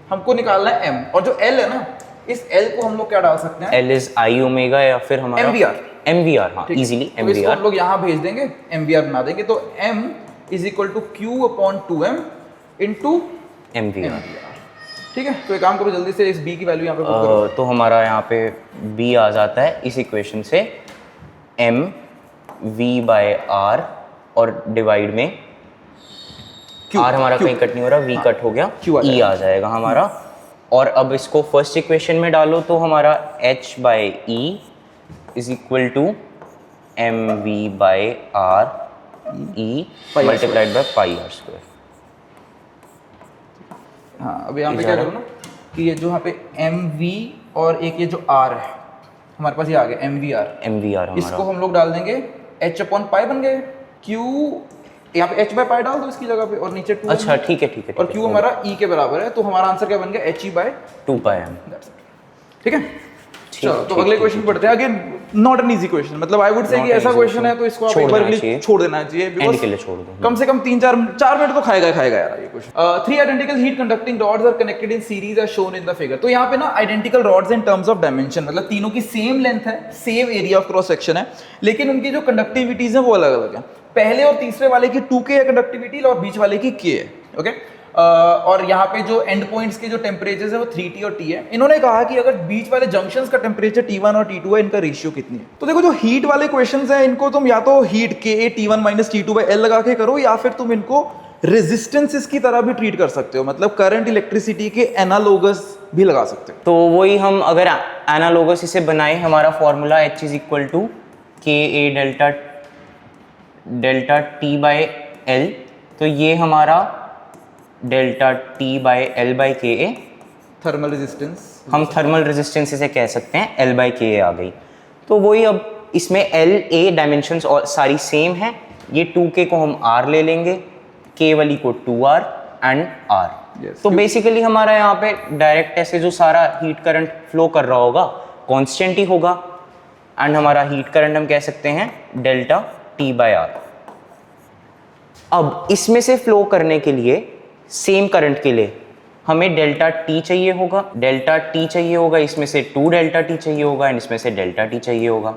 हमको निकालना है M, और जो L है ना, इस L को हम लोग क्या डाल सकते हैं? L is I ओमेगा या फिर हमारा MVR, हाँ इजीली MVR। इसको हम लोग यहाँ भेज देंगे, MVR बना देंगे। तो M is equal to q/2m into MVR, ठीक है। तो एक काम करो जल्दी से इस b की वैल्यू यहाँ पे पुट करो। तो हमारा यहाँ पे b आ जाता है इस इक्वेशन से mv/r और डिवाइड में Q, r हमारा Q, कहीं कट नहीं हो रहा, v कट हो गया, Q e आ जाएगा हमारा। और अब इसको फर्स्ट इक्वेशन में डालो तो हमारा h/e is equal to mv/r e multiplied by pi r²। हाँ, अब यहाँ पे क्या करो ना कि ये जो यहाँ पे mv और एक ये जो r है हमारे पास, ये आ गया MVR, इसको हम लोग डाल देंगे h/पाई बन गए। q यहाँ पे h/पाई डाल दो इसकी जगह पे, और नीचे 2। अच्छा ठीक है, और q हमारा e के बराबर है, तो हमारा आंसर क्या बन गया? he/2πm, ठीक है। चलो तो अगले क्वेश्चन पढ़ते हैं। Again not an easy question, मतलब आई वुड से कि ऐसा क्वेश्चन है तो इसको आप एक बार के लिए छोड़ देना चाहिए, एंड के लिए छोड़ दो। कम से कम 3-4 मिनट तो खाएगा यार ये क्वेश्चन। 3 identical heat conducting rods are connected in series as shown in the figure. तो यहाँ पे ना identical rods in terms of dimension, मतलब तीनों की सेम लेंथ है, same area of cross section है, लेकिन उनकी जो कंडक्टिविटीज है वो अलग अलग है। पहले और तीसरे वाले की 2K है कंडक्टिविटी और बीच वाले की K है, ओके। और यहाँ पे जो एंड पॉइंट्स के जो टेम्परेचर्स है वो 3T और T है। इन्होंने कहा कि अगर बीच वाले जंक्शंस का टेम्परेचर T1 और T2 है, इनका रेशियो कितनी है। तो देखो जो हीट वाले क्वेश्चंस हैं इनको तुम या तो हीट Ka T1 - T2/L लगा के करो, या फिर तुम इनको रेजिस्टेंसेस की तरह भी ट्रीट कर सकते हो, मतलब करंट इलेक्ट्रिसिटी के एनालोगस भी लगा सकते हो। तो वही हम अगर एनालोगस इसे बनाए, हमारा formula H is equal to Ka delta T/L, तो ये हमारा डेल्टा T/L/Ka, थर्मल रेजिस्टेंस, हम थर्मल रेजिस्टेंस इसे कह सकते हैं, L/Ka आ गई। तो वही अब इसमें L A डायमेंशंस और सारी सेम है, ये 2K को हम R ले लेंगे, K वाली को 2R एंड R। Yes. तो बेसिकली हमारा यहाँ पे डायरेक्ट ऐसे जो सारा हीट करंट फ्लो कर रहा होगा कांस्टेंट ही होगा, एंड हमारा हीट करंट हम कह सकते हैं डेल्टा T/R। अब इसमें से फ्लो करने के लिए सेम करंट के लिए हमें डेल्टा T चाहिए होगा, इसमें से 2 डेल्टा T चाहिए होगा एंड इसमें से डेल्टा T चाहिए होगा।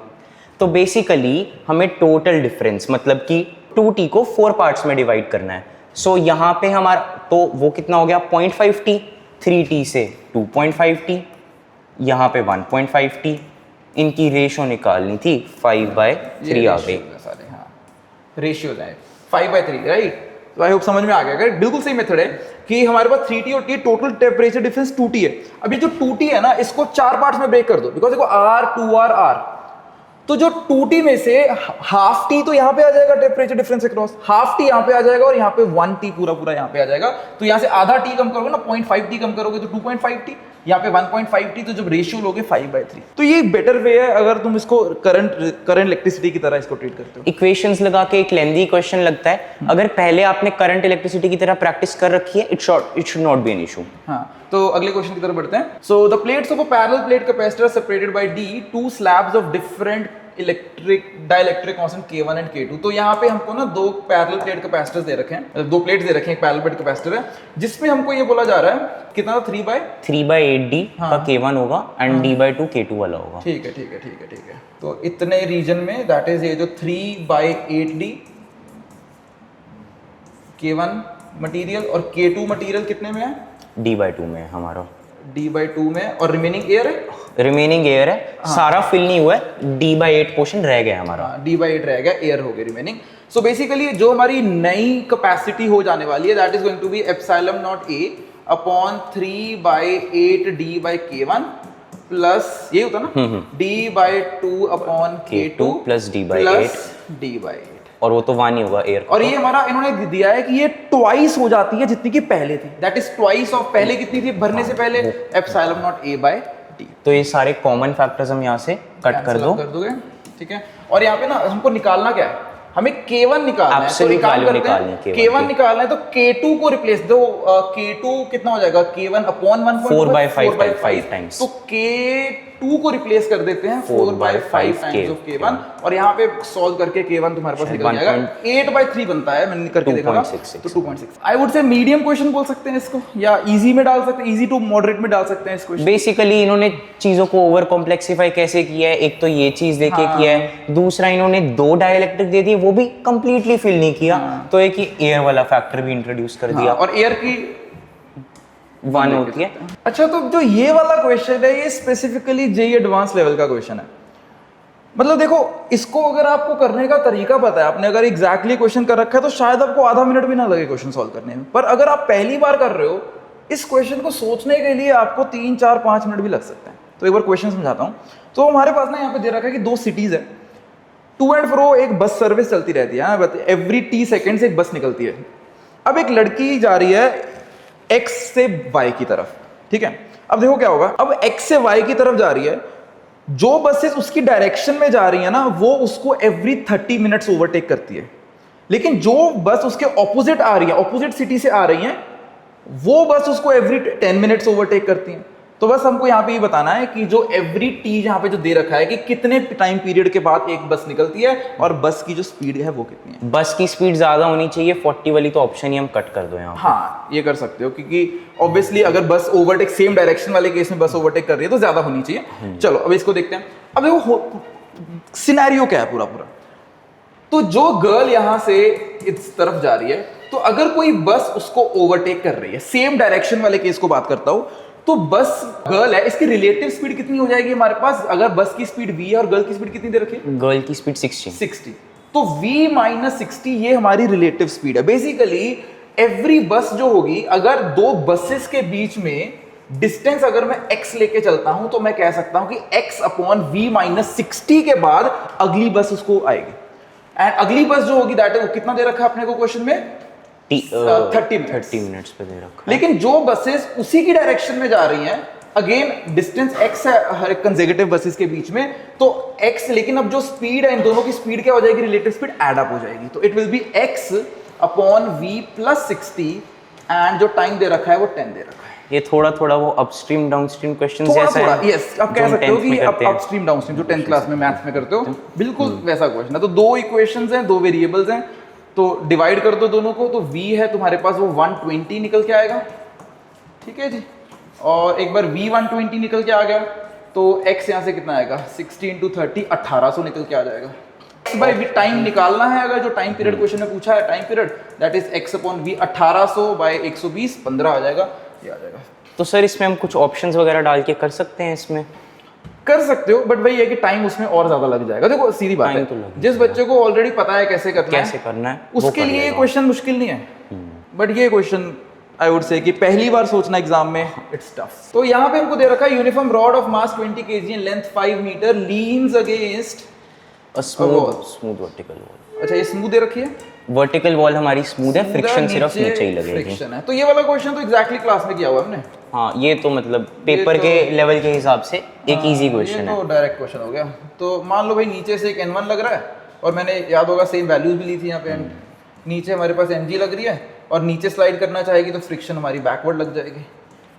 तो बेसिकली हमें टोटल डिफरेंस मतलब कि 2T को 4 पार्ट्स में डिवाइड करना है। सो यहाँ पे हमारा तो वो कितना हो गया 0.5T, 3T से 2.5T, यहाँ पे 1.5T, इनकी रेशो निकालनी थी 5/3 आ गई। रेशियो है 5/3, राइट। तो आई होप समझ में आ गया। बिल्कुल सही मेथड है कि हमारे पास 3T और T total temperature difference 2T है। अब ये जो 2T है ना, इसको 4 पार्ट्स में ब्रेक कर दो, बिकॉज देखो R 2R R, तो जो 2T में से हाफ T तो यहाँ पे आ जाएगा temperature difference across, half T यहाँ पे आ जाएगा और यहाँ पे 1T पूरा यहाँ पे आ जाएगा। तो यहाँ से आधा T कम करोगे ना, 0.5T कम करोगे तो 2.5T, यहाँ पे 1.5T, तो जब रेशियो लोगे 5/3। तो ये बेटर वे है अगर तुम इसको करंट इलेक्ट्रिसिटी की तरह इसको ट्रीट करते हो। इक्वेशंस लगा के एक लेंथी क्वेश्चन लगता है, अगर पहले आपने करंट इलेक्ट्रिसिटी की तरह प्रैक्टिस कर रखी है, it should not be an issue. हाँ, तो अगले क्वेश्चन की तरफ बढ़ते हैं। So the plates of a parallel plate capacitor separated by D, 2 slabs of different dielectric constant K1 and K2। तो यहाँ पे हमको ना 2 पैरेलल प्लेट कैपेसिटर्स दे रखे हैं, 2 प्लेट्स दे रखे हैं, एक पैरेलल प्लेट कैपेसिटर है जिसमें हमको ये बोला जा रहा है कितना 3/8D का K1 होगा एंड D/2 K2 वाला होगा। ठीक है। तो इतने रीजन में दैट इज ये जो 3/8D K1 मटेरियल और K2 मटेरियल कितने में है, D/2 में है हमारा, D/2 में, और रिमेनिंग एयर है, सारा फिल नहीं हुआ है, D/8 पोर्शन रह गया हमारा, D/8 रह गया, एयर हो गया रिमेनिंग। सो बेसिकली जो हमारी नई कैपेसिटी हो जाने वाली है that is going to be ε0A upon 3/8D/K1 plus ये होता ना D/2 upon K2 plus D/8, और वो तो 1 ही होगा एयर। और ये हमारा इन्होंने दिया है कि ये ट्वाइस हो जाती है जितनी की पहले थी, दैट इज ट्वाइस ऑफ पहले कितनी थी भरने से पहले, ε0A/D। तो ये सारे कॉमन फैक्टर्स हम यहाँ से कट कर दोगे, ठीक है। और यहाँ पे ना हमको निकालना क्या है, हमें K1 निकालना है, तो एक काम करते हैं K1 निकालना है तो K2 को रिप्लेस दो, K2 कितना हो जाएगा K1 अपॉन 4/5 टाइम्स, तो K2 को रिप्लेस कर देते हैं 4/5 टाइम्स ऑफ K1, और यहाँ पे सॉल्व करके K1 तुम्हारे पास निकल जाएगा 8/3 बनता है, मैंने करके देखा था, तो 2.6। आई वुड से मीडियम क्वेश्चन बोल सकते हैं इसको, या इजी में डाल सकते हैं, इजी टू मॉडरेट में डाल सकते हैं इस क्वेश्चन। बेसिकली इन्होंने चीजों को ओवर कॉम्प्लेक्सिफाई कैसे किया है, एक तो ये चीज देके किया है, दूसरा इन्होंने 2 डाइलेक्ट्रिक दे दिए, वो भी कंप्लीटली फिल नहीं किया, तो एक ही एयर वाला फैक्टर भी इंट्रोड्यूस कर दिया, और एयर की 1 होती है। अच्छा, तो जो ये वाला क्वेश्चन है ये स्पेसिफिकली जेईई एडवांस लेवल का क्वेश्चन है। मतलब देखो, इसको अगर आपको करने का तरीका पता है, आपने अगर एग्जैक्टली क्वेश्चन कर रखा है तो शायद आपको आधा मिनट भी ना लगे क्वेश्चन सॉल्व करने में, पर अगर आप पहली बार कर रहे हो इस क्वेश्चन को सोचने के लिए आपको 3, 4, 5 मिनट भी लग सकते हैं। तो एक बार क्वेश्चन समझाता हूँ। तो हमारे पास ना यहाँ पे दे रखा है कि 2 सिटीज है, टू एंड फ्रो एक बस सर्विस चलती रहती है, एवरी T सेकेंड एक बस निकलती है। अब एक लड़की जा रही है X से Y की तरफ, ठीक है। अब देखो क्या होगा, अब X से Y की तरफ जा रही है, जो बसेस उसकी डायरेक्शन में जा रही है ना, वो उसको एवरी 30 मिनट्स ओवरटेक करती है, लेकिन जो बस उसके ऑपोजिट आ रही है, ऑपोजिट सिटी से आ रही है, वो बस उसको एवरी 10 मिनट्स ओवरटेक करती है। तो बस हमको यहाँ पे ये बताना है कि जो एवरी टी यहाँ पे जो दे रखा है कि कितने टाइम पीरियड के बाद एक बस निकलती है और बस की जो स्पीड है वो कितनी है। बस की स्पीड ज़्यादा होनी चाहिए 40 वाली, तो ऑप्शन ही हम कट कर दो यहाँ पे। हाँ ये कर सकते हो, क्योंकि ऑब्वियसली अगर बस ओवरटेक सेम डायरेक्शन वाले केस में बस ओवरटेक कर रही है तो ज्यादा होनी चाहिए। चलो अब इसको देखते हैं। अब देखो सिनेरियो क्या है पूरा पूरा। तो जो गर्ल यहाँ से इस तरफ जा रही है, तो अगर कोई बस उसको ओवरटेक कर रही है, सेम डायरेक्शन वाले केस को बात करता हूं, तो बस गर्ल है, इसकी रिलेटिव स्पीड कितनी हो जाएगी हमारे पास? अगर बस की स्पीड v है और गर्ल की स्पीड कितनी दे रखी है? गर्ल की स्पीड 60। तो v माइनस 60 ये हमारी रिलेटिव स्पीड है। बेसिकली एवरी बस जो होगी, अगर दो बसेस के बीच में डिस्टेंस अगर मैं x लेके चलता हूं, तो मैं कह सकता हूं कि x अपॉन v माइनस 60 के बाद अगली बस उसको आएगी। एंड अगली बस जो होगी दैट है, वो कितना दे रखा है अपने को क्वेश्चन में? 30 मिनट्स पे दे रखा है। लेकिन जो बसेस उसी की डायरेक्शन में जा रही हैं, अगेन डिस्टेंस x है हर एक कंसेक्यूटिव बसेस के बीच में, तो x, लेकिन अब जो स्पीड है इन दोनों की स्पीड क्या हो जाएगी? रिलेटिव स्पीड एड अप हो जाएगी। तो it will be x upon v plus 60 and जो टाइम दे रखा है वो 10 दे रखा है। ये थोड़ा थोड़ा वो अपस्ट्रीम डाउनस्ट्रीम क्वेश्चन थोड़ा जैसा थोड़ा है। यस, आप कह सकते हो कि अपस्ट्रीम डाउनस्ट्रीम जो 10th क्लास में मैथ्स में करते हो, बिल्कुल वैसा क्वेश्चन है। तो दो इक्वेशंस हैं, दो वेरिएबल्स हैं, तो डिवाइड कर दो दोनों को। तो v है तुम्हारे पास वो 120 निकल के आएगा, ठीक है जी। और एक बार v 120 निकल के आ गया तो x यहाँ से कितना आएगा? 60 इंटू 30 1800 निकल के आ जाएगा। x बाई v टाइम निकालना है, अगर जो टाइम पीरियड क्वेश्चन में पूछा है time period, that is x upon v 1800 by 120 15 आ जाएगा, ये आ जाएगा। तो सर इसमें हम कुछ ऑप्शंस वगैरह डाल के कर सकते हैं? इसमें कर सकते हो, बट वही है कि टाइम उसमें और ज्यादा लग जाएगा। देखो सीधी बात है, तो जिस बच्चे को ऑलरेडी पता है कैसे करना है उसके लिए ये क्वेश्चन मुश्किल नहीं है। बट ये क्वेश्चन आई वुड से कि पहली बार सोचना एग्जाम में इट्स टफ। तो यहाँ पे हमको दे रखा है uniform rod of mass 20 kg and length 5 metre leans against smooth vertical wall. अच्छा ये स्मूथ दे रखी है, वर्टिकल वॉल हमारी स्मूथ है, फ्रिक्शन सिर्फ नीचे ही लगेगी। फ्रिक्शन है, तो ये वाला क्वेश्चन तो एग्जैक्टली क्लास में किया हुआ हमने। हाँ ये तो मतलब पेपर के लेवल के हिसाब से एक इजी क्वेश्चन है। तो डायरेक्ट क्वेश्चन हो गया। तो मान लो भाई नीचे से एक n1 लग रहा है, और मैंने याद होगा सेम वैल्यूज भी ली थी यहाँ पे, नीचे हमारे पास mg लग रही है, और नीचे स्लाइड करना चाहेगी तो फ्रिक्शन हमारी बैकवर्ड लग जाएगी।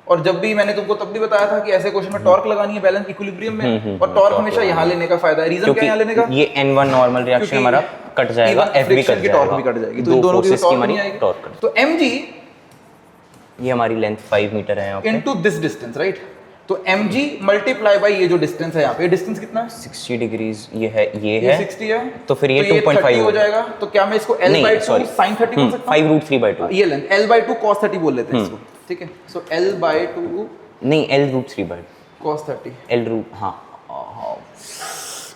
और जब भी मैंने तुमको तब भी बताया था कि ऐसे क्वेश्चन में टॉर्क लगानी है बैलेंस इक्विलिब्रियम में, और टॉर्क हमेशा यहाँ लेने का फायदा है। रीजन क्या यहाँ लेने का? ये n1 नॉर्मल रिएक्शन हमारा कट जाएगा, f भी कट जाएगा, टॉर्क भी कट जाएगी, तो इन दोनों की टॉर्क नहीं आएगी। तो mg ये हमारी लेंथ 5 मीटर है यहाँ पे, इनटू दिस डिस्टेंस, राइट? तो mg मल्टीप्लाई बाय ये जो डिस्टेंस है यहाँ पे, डिस्टेंस कितना है? 60 डिग्रीज ये है, ये है 60 है, तो फिर ये 2.5 हो जाएगा। तो क्या मैं इसको l by 2 sin 30 बोल सकता हूँ? 5√3/2 ये लेंथ l by 2 cos 30 बोल लेते हैं इसको, ठीक है। सो l by 2 नहीं L√3/2 cos 30, L रूट, हाँ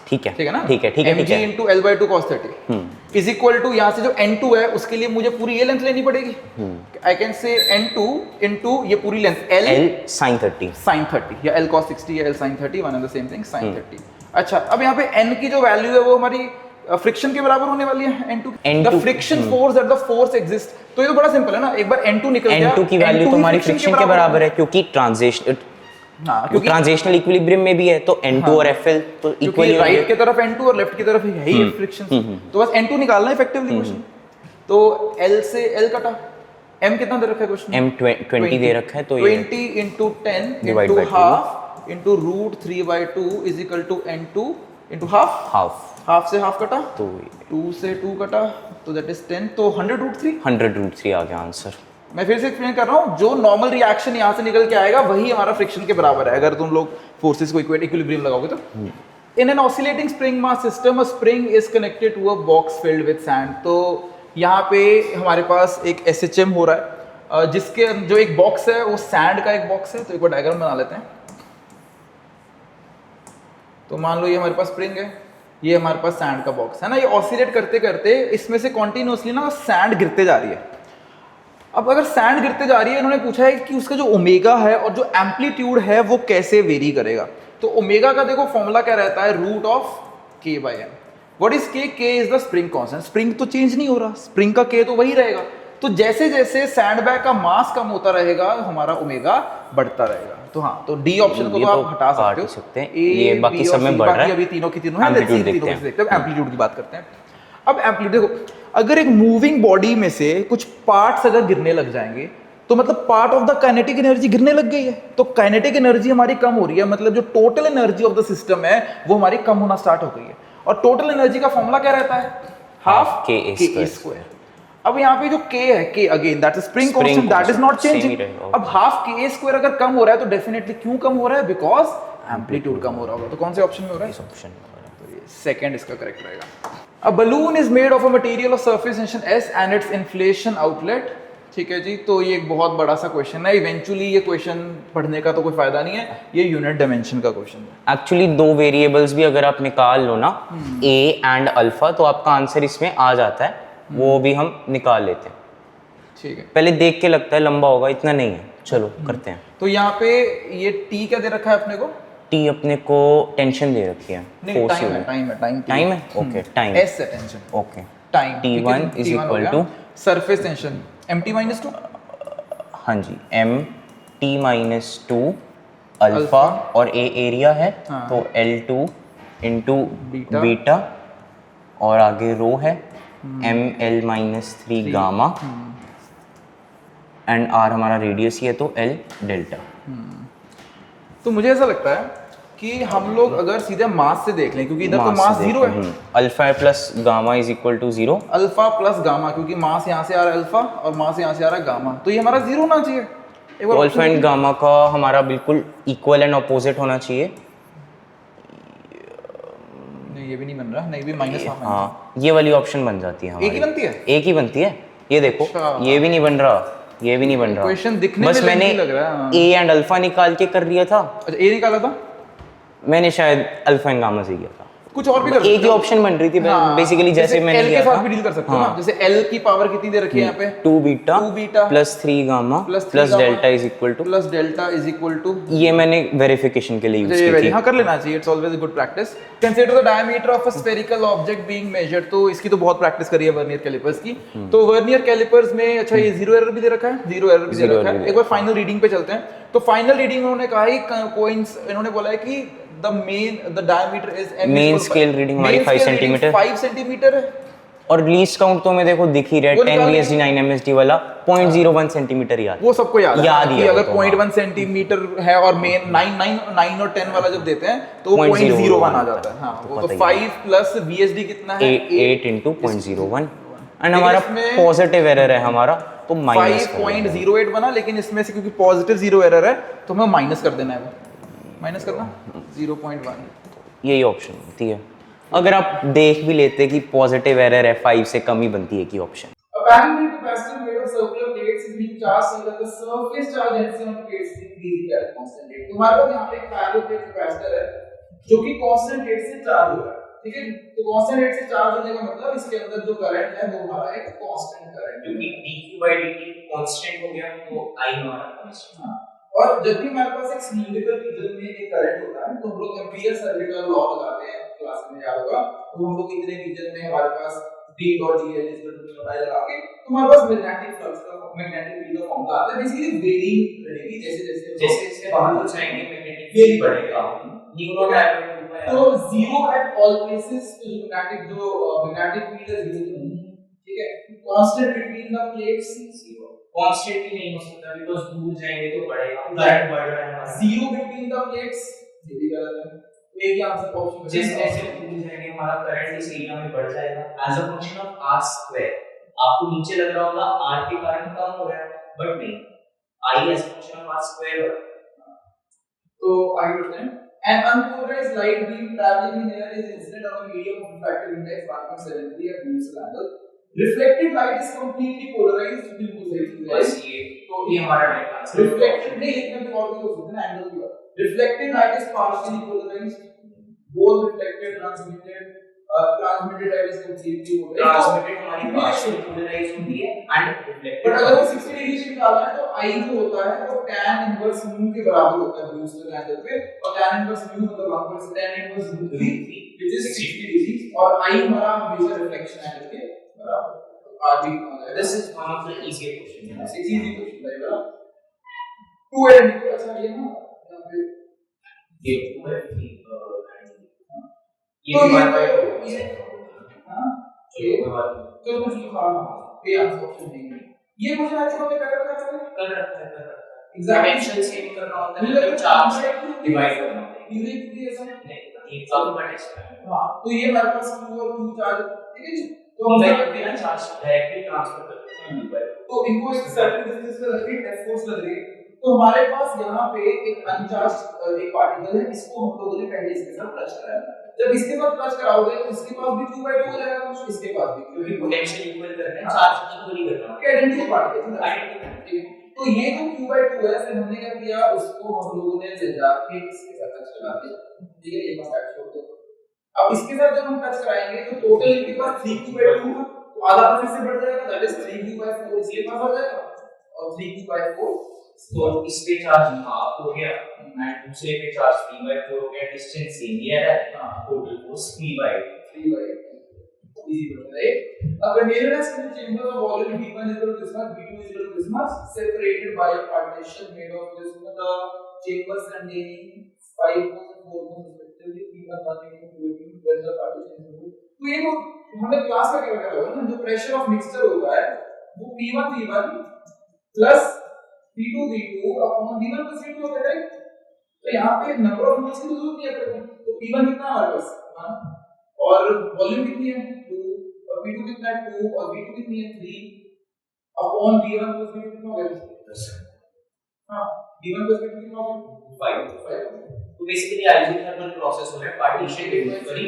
ठीक है, ठीक है ना? ठीक है mg into l by 2 cos 30 is equal to यहाँ से जो n2 है उसके लिए मुझे पूरी ये लेंथ लेनी पड़ेगी। I can say n2 into ये पूरी लेंथ l sin 30 या l cos 60 या l sin 30, one and the same thing, sin 30। अच्छा अब यहाँ पे n की जो वैल्यू है वो हमारी फ्रिक्शन के बराबर होने वाली है, n2 the friction force that the force exist. तो ये तो बड़ा सिंपल है ना, एक बार n2 निकल गया, n2 की वैल्यू तो हमारी फ्रिक्शन के बराबर है, क्योंकि ट्रांजिशनल इक्विलिब्रियम में भी है, तो n2 और fl तो इक्वल ही राइट की तरफ n2 और लेफ्ट की तरफ है ही फ्रिक्शन। तो बस n2 निकालना है इफेक्टिवली क्वेश्चन। तो l से l कटा, m कितना दे रखा है क्वेश्चन? m 20 दे रखा है, तो 20 into 10 into half into √3/2 is equal to n2 into half से हाफ कटा, तो 2 से 2 कटा, तो दैट इज 10, तो 100√3 आ गया आंसर। मैं फिर से एक्सप्लेन कर रहा हूँ, जो नॉर्मल रिएक्शन यहाँ से निकल के आएगा वही हमारा फ्रिक्शन के बराबर है अगर तुम लोग फोर्सेस को इक्विलिब्रियम लगाओगे तो। In an oscillating spring mass system a spring is connected to a box filled with sand. तो यहाँ पे हमारे पास एक SHM हो रहा है, जिसके जो एक बॉक्स है वो सैंड का एक बॉक्स है। तो एक बार डायग्राम बना लेते हैं। तो मान लो ये हमारे पास स्प्रिंग है, ये हमारे पास सैंड का बॉक्स है ना, ये ऑसिलेट करते करते इसमें से कॉन्टिन्यूसली ना सैंड गिरते जा रही है। अब अगर सैंड गिरते जा रही है, इन्होंने पूछा है कि उसका जो ओमेगा है और जो एम्पलीट्यूड है वो कैसे वेरी करेगा। तो ओमेगा का देखो फॉर्मूला क्या रहता है, √k/m। What is k? k is the spring constant. Spring तो चेंज नहीं हो रहा, स्प्रिंग का k तो वही रहेगा। तो जैसे जैसे सैंडबैग का मास कम होता रहेगा हमारा ओमेगा बढ़ता रहेगा। तो हाँ, तो डी ऑप्शन को तो आप हटा सकते हो। ये बाकी सब में बढ़ रहा है, अभी तीनों की तीनों है। एम्पलीट्यूड की बात करते हैं। अब एम्पलीट्यूड देखो, अगर एक मूविंग बॉडी में से कुछ पार्ट्स अगर गिरने लग जाएंगे तो मतलब part of the kinetic energy गिरने लग गई है, तो काइनेटिक एनर्जी हमारी कम हो रही है, मतलब जो total energy of the system है वो हमारी कम होना स्टार्ट हो गई है। और टोटल एनर्जी का फॉर्मूला क्या रहता है? हाफ के ए स्क्वायर। अब यहाँ पे जो k है, k again that is spring constant, that is not changing. अब हाफ के स्क्वायर अगर कम हो रहा है तो डेफिनेटली क्यों कम हो रहा है? बिकॉज एम्पलीट्यूड कम हो रहा होगा। तो कौन से ऑप्शन में हो रहा है? इस ऑप्शन में हो रहा है, तो ये सेकंड इसका करेक्ट रहेगा। A balloon is made of a material of surface tension s and it's inflation outlet. ठीक है जी, तो ये एक बहुत बड़ा सा क्वेश्चन है। इवेंचुअली ये क्वेश्चन पढ़ने का तो कोई फायदा नहीं है, ये यूनिट डायमेंशन का क्वेश्चन है। एक्चुअली दो वेरिएबल्स भी अगर आप निकाल लो ना, a एंड अल्फा, तो आपका आंसर इसमें आ जाता है, वो भी हम निकाल लेते हैं। ठीक है, पहले देख के लगता है लंबा होगा, इतना नहीं है। चलो करते हैं। तो यहाँ पे ये t क्या दे रखा है अपने को? टी अपने को टेंशन दे रखी है, नहीं, force टाइम unit। है। टाइम है, ओके टाइम, s है tension, okay. Time T1 is equal to surface tension mt-2। हाँ जी, mt-2 अल्फा, और a एरिया है, हाँ। तो L2 इंटू बीटा। बीटा, और आगे रो है ml-3 गामा, एंड r हमारा रेडियस ही है, तो L डेल्टा। तो मुझे ऐसा लगता है कि हम लोग अगर सीधे मास से देख लें, क्योंकि इधर तो मास जीरो है, alpha plus gamma is equal to 0। Alpha plus gamma, क्योंकि मास यहाँ से आ रहा है अल्फा और मास यहाँ से आ रहा है गामा, तो ये हमारा जीरो होना चाहिए। एक बार अल्फा एंड गामा का हमारा बिल्कुल इक्वल एंड अपोजिट होना चाहिए। नहीं, ये भी नहीं बन रहा, नहीं भी माइनस हाफ। हाँ, ये वाली ऑप्शन बन जाती है हमारी। एक ही बनती है? एक ही बनती है, ये देखो। अच्छा। ये भी नहीं बन रहा, ये भी नहीं बन रहा। क्वेश्चन दिखने बस में मैंने लग रहा है। ए एंड अल्फा निकाल के कर लिया था। अच्छा, ए निकाला था, मैंने शायद अल्फा एंड गामा से किया था। कुछ और भी कर एक ही ऑप्शन बन रही थी बेसिकली, जैसे मैंने L किया के साथ था। भी डील कर सकते हो ना, जैसे L की पावर कितनी दे रखी है यहाँ पे? 2 beta 2 beta plus 3 gamma plus delta is equal to, plus delta is equal to. ये मैंने वेरिफिकेशन के लिए यूज की थी। हाँ, कर लेना चाहिए, it's always a good practice. Consider the diameter of a spherical object being measured, तो इसकी तो बहुत प्रैक्टिस करी है वर्नियर कैलिपर्स की। तो वर्नियर कैलिपर्स में अच्छा ये जीरो एरर भी दे रखा है, जीरो एरर भी दे रखा है। एक बार फाइनल रीडिंग पे चलते हैं। तो फाइनल रीडिंग उन्होंने कहा है, इन्होंने बोला है कि the diameter is main scale reading हमारी 5 सेंटीमीटर 5 सेंटीमीटर है, और लीस्ट काउंट तो मैं देखो दिख ही रहा है, 10 VSD 9 MSD वाला 0.01 सेंटीमीटर याद, वो सबको याद याद ही कि है अगर वो तो, 0.1 सेंटीमीटर है और मेन 9 और 10 वाला जब देते हैं तो वो 0.01 आ जाता है। हाँ, वो तो 5 प्लस VSD कितना है? 8 इंटू 0.01, एंड हमारा पॉजिटिव एरर है हमारा, तो माइनस 5.08 बना, लेकिन इसमें से क्योंकि पॉजिटिव जीरो एरर है तो हमें माइनस कर देना है, वो माइनस करना 0.1। यही ऑप्शन होती है। अगर आप देख भी लेते कि पॉजिटिव एरर है 5 से कम ही बनती है कि option. Apparently, the capacitor made of circular plates is being charged so that the surface charge density on plates is increasing at constant rate। तुम्हारे पास यहाँ पे एक पैरेलल प्लेट कैपेसिटर है जो कि कांस्टेंट रेट से चार्ज हो रहा है, ठीक है? तो कांस्टेंट रेट से चार्ज होने का मतलब इसके अंदर जो करंट है वो हमारा एक कांस्टेंट करंट, क्योंकि dq/dt कांस्टेंट हो गया तो I हमारा कांस्टेंट। हां, और जब भी हमारे पास एक सिलिंड्रिकल रीजन में एक करंट होता है तो हम लोग एम्पीयर सर्किट का लॉ लगाते हैं, क्लास में याद होगा। तो हम लोग इतने रीजन में हमारे पास d dot dl is equal to लगाए लगा के तुम्हारे पास मैग्नेटिक फ्लक्स का मैग्नेटिक फील्ड का फॉर्मूला आता है। बेसिकली वेरिंग रहेगी, जैसे बाहर हो जाएंगे मैग्नेटिक फील्ड बढ़ेगा, न्यू नॉट एट तो जीरो एट ऑल प्लेसेस, तो मैग्नेटिक फील्ड है जीरो तो नहीं, ठीक है? Constant between the plates zero, constant ही नहीं हो सकता बिकॉज़ दूर जाएंगे तो बढ़ेगा, करंट बढ़ रहा है हमारा। जीरो बिटवीन द प्लेट्स ये भी गलत है, एक ही आंसर ऑप्शन जैसे जैसे दूर जाएंगे हमारा करंट इस एरिया में बढ़ जाएगा as a function of r square. आपको नीचे लग रहा होगा r के कारण कम हो रहा है, बट नहीं, I as a function of r square. तो आगे बढ़ते हैं। An unpolarized light beam traveling in air is incident on a medium of refractive index 1.73 at universal angle. Reflected light is completely polarized, बिल्कुल सही चीज है। बस ये हमारा राइट आंसर। रिफ्लेक्टेड नहीं, इसमें भी और भी हो सकते हैं एंगल की बात। Reflected light is partially polarized, both reflected transmitted light is completely polarized। Transmitted हमारी पार्शियल पोलराइज होती है एंड रिफ्लेक्टेड, बट अगर वो 60 डिग्री से निकालना है तो I जो होता है वो tan इनवर्स म्यू के बराबर होता है ब्रूस्टर एंगल पे, और tan इनवर्स म्यू मतलब 1 tan inverse root 3 which is 60 degree, और I हमारा हमेशा रिफ्लेक्शन एंगल के बराबर है। तो आगे this is one of the easy question, it's easy question है बराबर। 2 आइडेंटिकल, अच्छा ये ना यहाँ पे ये 2 है, तो ये हां, चलिए तो कुछ लिखा ना ये आंसर ऑप्शन नहीं है। ये क्वेश्चन आज हमने कर रखा है कर रखा है एग्जामिनेशन सेम करना होता है मतलब 4 से डिवाइड करना होता है यूनिट ऐसा नहीं ये अल्फाबेट है हां तो ये हमारे पास q और q चार्ज ठीक है जी तो हम डायरेक्टली ना चार्ज डायरेक्टली ट्रांसफर करते हैं तो इनको एक सर्टेन डिस्टेंस पे रख के टेस्ट फोर्स लग रही है तो हमारे पास यहाँ पे एक अनचार्ज एक पार्टिकल है इसको हम लोगों ने पहले इसके साथ टच कराया जब इसके साथ टच कराओगे तो इसके पास भी q/2 हो जाएगा कुछ इसके पास भी क्योंकि पोटेंशियल इक्वल कर रहे हैं चार्ज इक्वल ही करना है आइडेंटिकल पार्टिकल आइडेंटिकल तो ये जो q/2 है फिर हमने क्या किया उसको हम लोगों ने ले जाके इसके साथ टच करा दिया ठीक है ये कॉन्टैक्ट छोड़ दो अब इसके साथ जब हम टच कराएंगे तो टोटल इनके पास 3q/2 तो आधा फिर से बढ़ जाएगा दैट इज 3q/4 इसके पास आ जाएगा और 3q/4 तो इस पे चार्ज हाफ हो गया एंड दूसरे पे चार्ज 3/4 हो गया डिस्टेंस सेम ही है टोटल फोर्स 3/8 easy बन रहा है अब containers in the chamber of volume v1 is equal to this much v2 is equal to this much separated by a partition made of this the chambers containing 5 moles and 4 moles respectively p1 1 p2 2 p2 when the partition is removed तो ये तो हमने class में क्या करा होगा ना जो प्रेशर ऑफ मिक्सचर होता है वो p1 v1 plus p2 v2 upon v1 plus v2 होता है तो यहाँ पे नंबर ऑफ मोल्स की जरूरत नहीं है तो p1 कितना हमारे पास 1 और वॉल्यूम कितनी है 2 और v2 कितना है 2 और v2 कितनी है 3 अपॉन v1 प्लस v2 कितना हो गया हां v1 प्लस v2 कितना हो गया 5 तो बेसिकली आइसोथर्मल प्रोसेस हो रहा है पार्टीशन रिमूव करी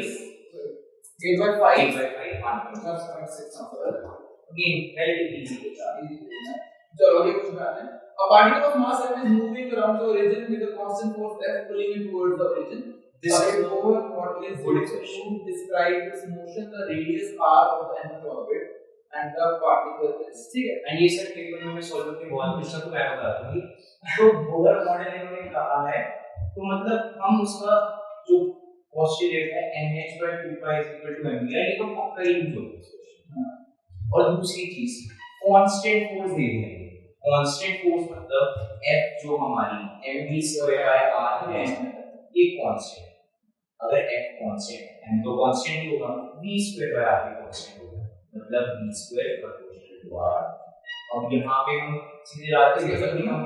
8/5 1.6 अगेन relatively easy चलो अगले क्वेश्चन पे आते हैं a particle of mass m is moving around the origin with a constant force f pulling it towards the origin this is over what is good expression describe its motion the radius r of the nth orbit and the particle is ठीक है and ये sir paper में मैं solve करके बहुत question को मैं बता दूंगी तो बोहर मॉडल इन्होंने कहा है तो मतलब हम उसका जो पोस्टुलेट है nh/2π = mv ये तो पक्का ही यूज होता है और दूसरी चीज कांस्टेंट फोर्स दे देंगे कांस्टेंट फोर्स मतलब f जो हमारी mv/r है ये कांस्टेंट अगर f कांस्टेंट है तो कांस्टेंट ही होगा v/r भी कांस्टेंट होगा मतलब v² प्रोपोर्शनल टू r अब यहाँ पे हम सीधे रात के जैसे हम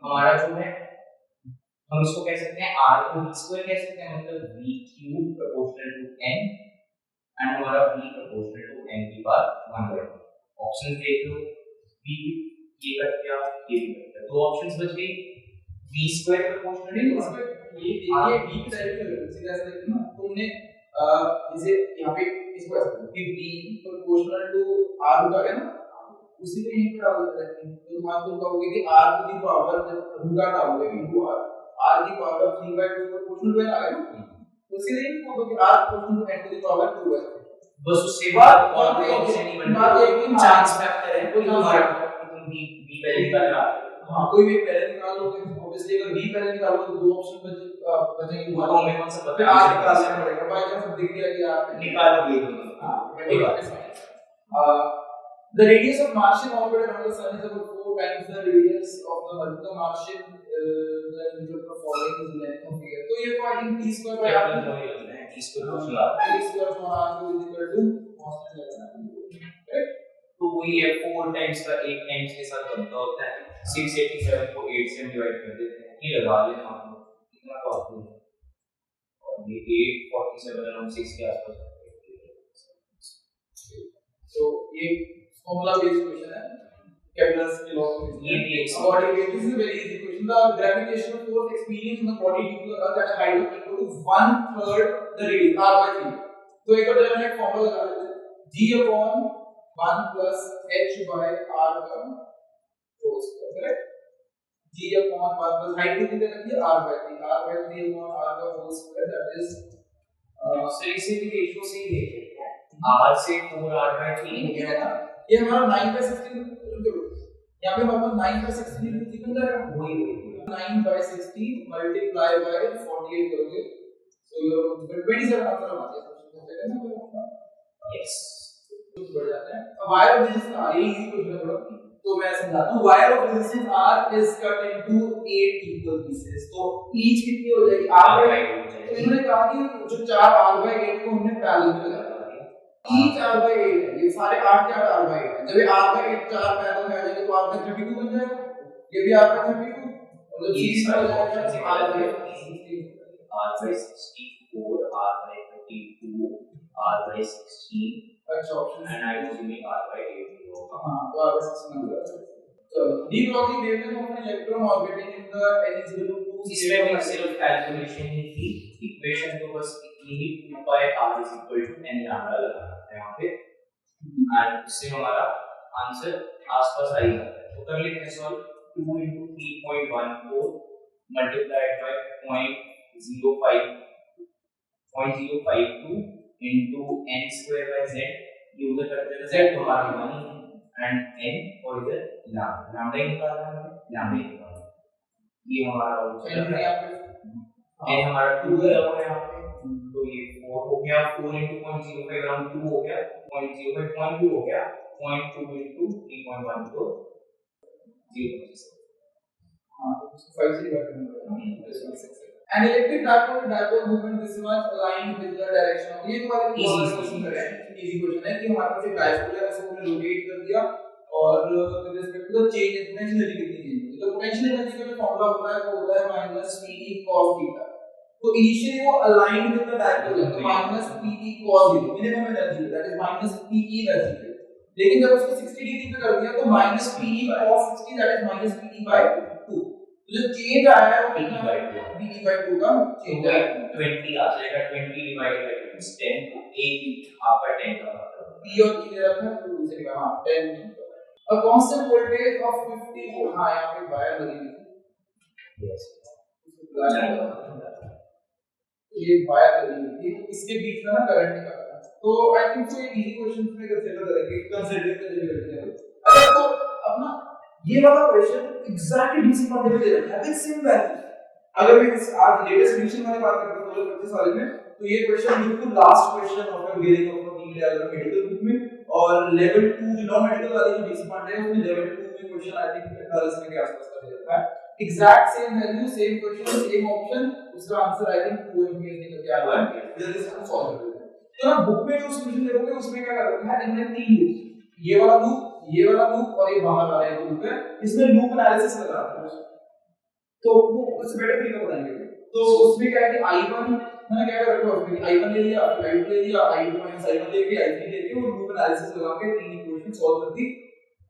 हमारा जो है हम इसको कह सकते हैं r को v² कह सकते हैं मतलब v³ proportional to n and हमारा v प्रोपोर्शनल टू n की पावर 1/2 ऑप्शंस देख लो v ये कट गया ये भी कट गया दो ऑप्शंस बच गई v² प्रोपोर्शनल टू ये देखिए v की डायरेक्शन सीधा ऐसा देखो ना तुमने जैसे यहाँ पे इसको ऐसा करो कि v प्रोपोर्शनल टू r होता है ना उसी को यहीं पे डाल देते हैं तो तुम कहोगे कि r to the power root r डालोगे इनटू r की पावर 3/2 प्रोपोर्शनल टू n आ गया ना तो सीधे ही बोलो कि r proportional to n to the power 2 है बस उससे बाद और कोई ऑप्शन नहीं बनता चांस फैक्टर है कोई हमारा तुम v पहले निकाल हां कोई भी पहले निकाल लोगे ऑब्वियसली अगर v पहले निकालोगे तो दो ऑप्शन बचेंगे वो में कौन सा फिर r निकालना पड़ेगा बाय चांस दिख गया कि आप निकालोगे दोनों हां ठीक है the radius of Martian orbit around the sun is about 4 times the radius of the Martian the following is length of year तो ये तो I think t² by r t² for r is equal to constant लगना है तो वही है 4 times का 8 times के साथ बनता होता है 687 को 8 से डिवाइड कर देते हैं ये लगा लेना आप लोग इतना तो आपको और ये 847 अराउंड 6 के आसपास तो ये फॉर्मूला बेस्ड क्वेश्चन है Kepler's law ये भी एक body weight this is a very easy question the gravitational force experienced in the body due to the earth at a height of equal to 1/3 the radius r/3 तो एक और definite formula लगा लेते हैं g upon 1 plus h by r का whole square correct g upon 1 plus height कितनी दे रखी है r/3 r/3 upon r का whole square that is so इसे भी रेशियो से ही देखें r से 4r/3 हो गया ये हमारा 9/16 यहाँ पे हमारे पास 9/16 निकल जाएगा वही 9/16 multiply by 48 करोगे so your 27 आंसर आ जाएगा यस बढ़ जाता है अब वायर ऑफ रेजिस्टेंस आर ये इजी क्वेश्चन है थोड़ा तो मैं समझाता हूं wire of resistance R is cut into 8 equal pieces तो ईच कितनी हो जाएगी r/8 तो इन्होंने कहा कि जो 4 r/8 को हमने पैरेलल में लगा दिया E 4/8 है, ये सारे 8 के 8 R/8 है। जब ये R/8 4 पैरेलल में आ जाएंगे तो R का 32 बन जाएगा, ये भी R का 32 और जब C में हो जाएगा तो R/64, R/32, R/16, अच्छा option and I was using R/8 होगा। हाँ तो R/16 हो जाएगा। तो डी ब्रॉगली देते हैं अपने electron orbiting in the n is equal to 2 इसमें भी सिर्फ कैलकुलेशन ही थी, इक्वेशन तो बस इतनी ही 2 r is equal to n lambda लगाना है यहाँ पे, एंड इससे हमारा आंसर आसपास आ ही जाता है। तो कर लेते हैं solve. 2 into 3.14 multiplied by 0.052 into n square by z, ये उधर करते हैं z तो हमारा 1 एंड n और इधर लैम्डा ही निकालना है, लैम्डा ही निकालना है। ये हमारा n हमारा 2 दिया हुआ है यहाँ पे, तो ये 4 हो गया, 4 into 0.05 अराउंड 2 हो गया, 0.05 हो गया, 0.2 into 3.14 0.6। हाँ तो इसको 5 से डिवाइड करना है। An electric dipole movement this much aligned with the direction of, ये तो वाला क्वेश्चन करें, इजी क्वेश्चन है कि हमारे पास एक डायपोल है, उसको हमने रोटेट कर दिया और with respect to the change in potential energy कितनी चेंज होगी। तो पोटेंशियल एनर्जी का जो फार्मूला होता है वो होता है माइनस पीई cos थीटा। तो इनिशियली वो अलाइंड विद द डायपोल है, तो minus PE cos 0 minimum energy that is minus PE energy. लेकिन जब उसको 60 डिग्री पे कर दिया तो minus PE cos 60 that is minus PE by 2। तो जो चेंज आया है वो कितना है, पीई बाय 2 का चेंज है, 20 आ जाएगा, 20 डिवाइडेड बाय 10 तो a आपका 10 का मतलब p और e दे रखा है तो दूसरे का हां 10। a constant voltage of 50 volt, हां यहां पे वायर लगी हुई थी, यस ये वायर लगी हुई थी, इसके बीच में ना करंट निकलता है। तो आई थिंक सो ये इजी क्वेश्चन में कंसीडर करेंगे, कंसीडर करेंगे। अच्छा तो अपना ये वाला क्वेश्चन एग्जैक्टली डीसी पार्ट में दे रखा है विद सेम वैल्यू। अगर मैं आज लेटेस्ट एडिशन वाली बात करता हूं 2025 वाले में, तो ये क्वेश्चन बिल्कुल last question of your gearing of the diagram medical book में, और लेवल 2 जो नॉन मेडिकल वाली जो डीसी पार्ट है उसमें लेवल 2 में क्वेश्चन आई थिंक 48 के आसपास का दे रखा है। Exact same value, same question, same option, उसका आंसर आई थिंक 2 एमपीएस निकल के आ रहा है। जल्दी से हम सॉल्व कर लेते हैं। तो ना बुक में जो सॉल्यूशन देखोगे उसमें क्या कर रखा है, इनमें 3 लूप, ये वाला लूप और ये बाहर वाला एक लूप है, इसमें लूप एनालिसिस लगा रखा है। तो वो उससे बेटर तरीका बताएंगे। तो उसमें क्या है कि i1 मैंने क्या कर रखा है, उसमें i1 ले लिया, i2 ले लिया, i2 i1 लेके i3 लेके वो लूप एनालिसिस लगा के 3 इक्वेशन सॉल्व कर दी।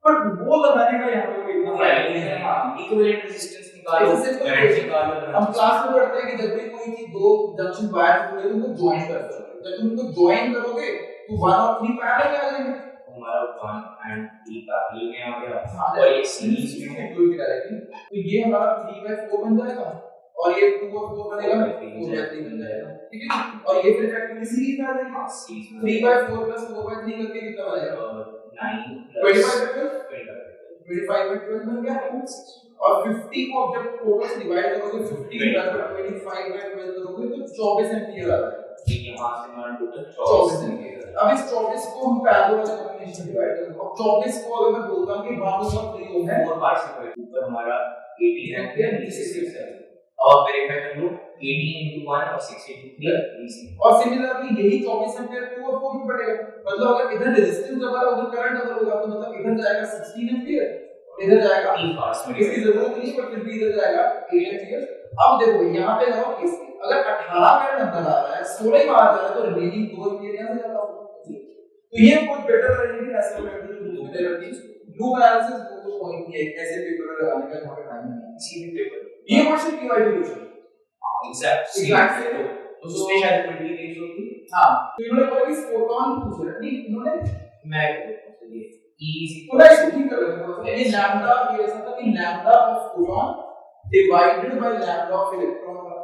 बट वो लगाने का यहां पे कोई इतना फायदा नहीं है। हां इक्विवेलेंट रेजिस्टेंस निकालो, करंट निकालो। हम क्लास में पढ़ते हैं कि जब भी कोई चीज दो जंक्शन वायर से जुड़े तो उनको ज्वाइन कर सकते हो। जब तुम उनको ज्वाइन करोगे तो 1 और 3 पैरेलल में आ जाएंगे, हमारा 1 and 3 पैरेलल में आ गया और ये सीरीज में है 2 की डायरेक्टली। तो ये हमारा 3/4 बन जाएगा और ये 2 और 4 बनेगा 4/3 बन जाएगा, ठीक है। और ये फिर इफेक्टिवली सीरीज में आ जाएगा, 3/4 + 4/3 करके कितना बनेगा 9 25/12 बन गया। और 50 को जब टोटल से डिवाइड करोगे 50 + 25/12 करोगे तो 24 एम्पीयर आ जाएगा। यहां से हमारा टोटल 24 एम्पीयर। अब इस 24 को हम पैरेलल वाले कॉम्बिनेशन डिवाइड करेंगे। अब 24 को अगर मैं बोलता हूं कि 1/3 ओम है, 4 पार्ट्स में ऊपर हमारा 18 एम्पीयर, नीचे 6 है। और वेरीफाई कर लो 18 into 1 और 6 into 3 और सिमिलरली यही 24 एम्पीयर 2 और 4 में बढ़ेगा। मतलब अगर इधर रेजिस्टेंस डबल है उधर करंट डबल होगा, तो मतलब इधर जाएगा 16 एम्पीयर और इधर जाएगा 3 पार्ट्स में। इसकी जरूरत नहीं पर फिर भी इधर जाएगा 8 एम्पीयर। अब देखो यहां पे लगाओ इसके, अगर 18 करंट अंदर आ रहा है 16 बाहर जा रहा है तो रिमेनिंग 2 एम्पीयर यहां से जाता होगा। तो ये कुछ बेटर रहेगी ऐसे में जो दे रखी लूप एनालिसिस वो पॉइंट ये कैसे पेपर में लगाने का वहां पे टाइम नहीं है। इसी भी पेपर ये क्वेश्चन क्यूआईटी क्वेश्चन एग्जैक्ट से तो उसमें शायद मल्टीप्लिकेशन होगी। हां तो इन्होंने बोला कि फोटॉन पूछ रहे नहीं, इन्होंने मैं चलिए E पूरा इसको ठीक कर लेते हैं। ये लैम्डा ये ऐसा था कि lambda of photon divided by lambda of electron का